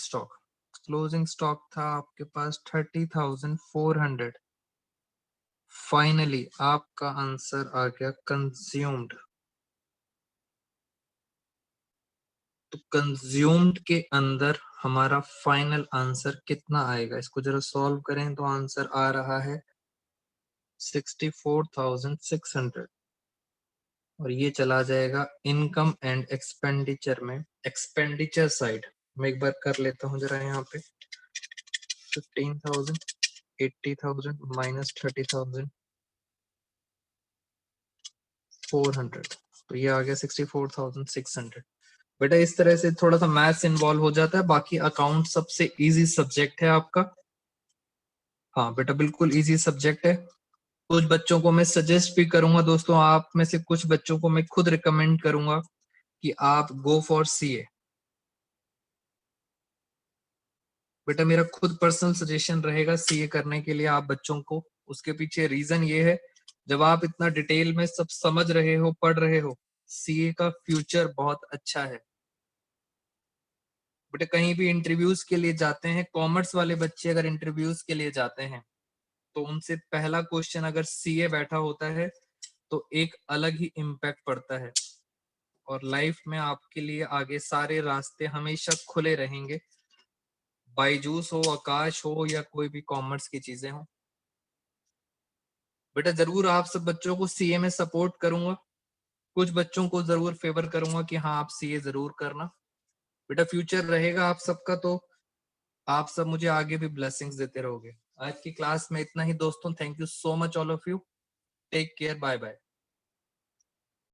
स्टॉक था आपके पास 30,400। फाइनली आपका आंसर आ गया कंज्यूम्ड। तो कंज्यूम्ड के अंदर हमारा फाइनल आंसर कितना आएगा, इसको जरा सॉल्व करें तो आंसर आ रहा है 64,600। और ये चला जाएगा इनकम एंड एक्सपेंडिचर में, एक्सपेंडिचर साइड। मैं एक बार कर लेता हूँ जरा यहाँ पे, 15,000, 80,000 माइनस 30,400, तो ये आ गया 64,600। बेटा इस तरह से थोड़ा सा मैथ्स इन्वॉल्व हो जाता है, बाकी अकाउंट सबसे इजी सब्जेक्ट है आपका। हाँ बेटा बिल्कुल इजी सब्जेक्ट है। कुछ बच्चों को मैं सजेस्ट भी करूंगा दोस्तों, आप में से कुछ बच्चों को मैं खुद रिकमेंड करूंगा कि आप गो फॉर सीए। बेटा मेरा खुद पर्सनल सजेशन रहेगा सीए करने के लिए आप बच्चों को। उसके पीछे रीजन ये है, जब आप इतना डिटेल में सब समझ रहे हो, पढ़ रहे हो, सीए का फ्यूचर बहुत अच्छा है। बेटा कहीं भी इंटरव्यूज के लिए जाते हैं, कॉमर्स वाले बच्चे अगर इंटरव्यूज के लिए जाते हैं तो उनसे पहला क्वेश्चन अगर सीए बैठा होता है तो एक अलग ही इम्पैक्ट पड़ता है। और लाइफ में आपके लिए आगे सारे रास्ते हमेशा खुले रहेंगे, बायजूस हो, आकाश हो, या कोई भी कॉमर्स की चीजें हो। बेटा जरूर आप सब बच्चों को सीए में सपोर्ट करूंगा, कुछ बच्चों को जरूर फेवर करूंगा कि हाँ आप सीए जरूर करना। बेटा फ्यूचर रहेगा आप सबका, तो आप सब मुझे आगे भी ब्लेसिंग्स देते रहोगे। आज की क्लास में इतना ही दोस्तों, thank you so much all of you, take care, bye bye.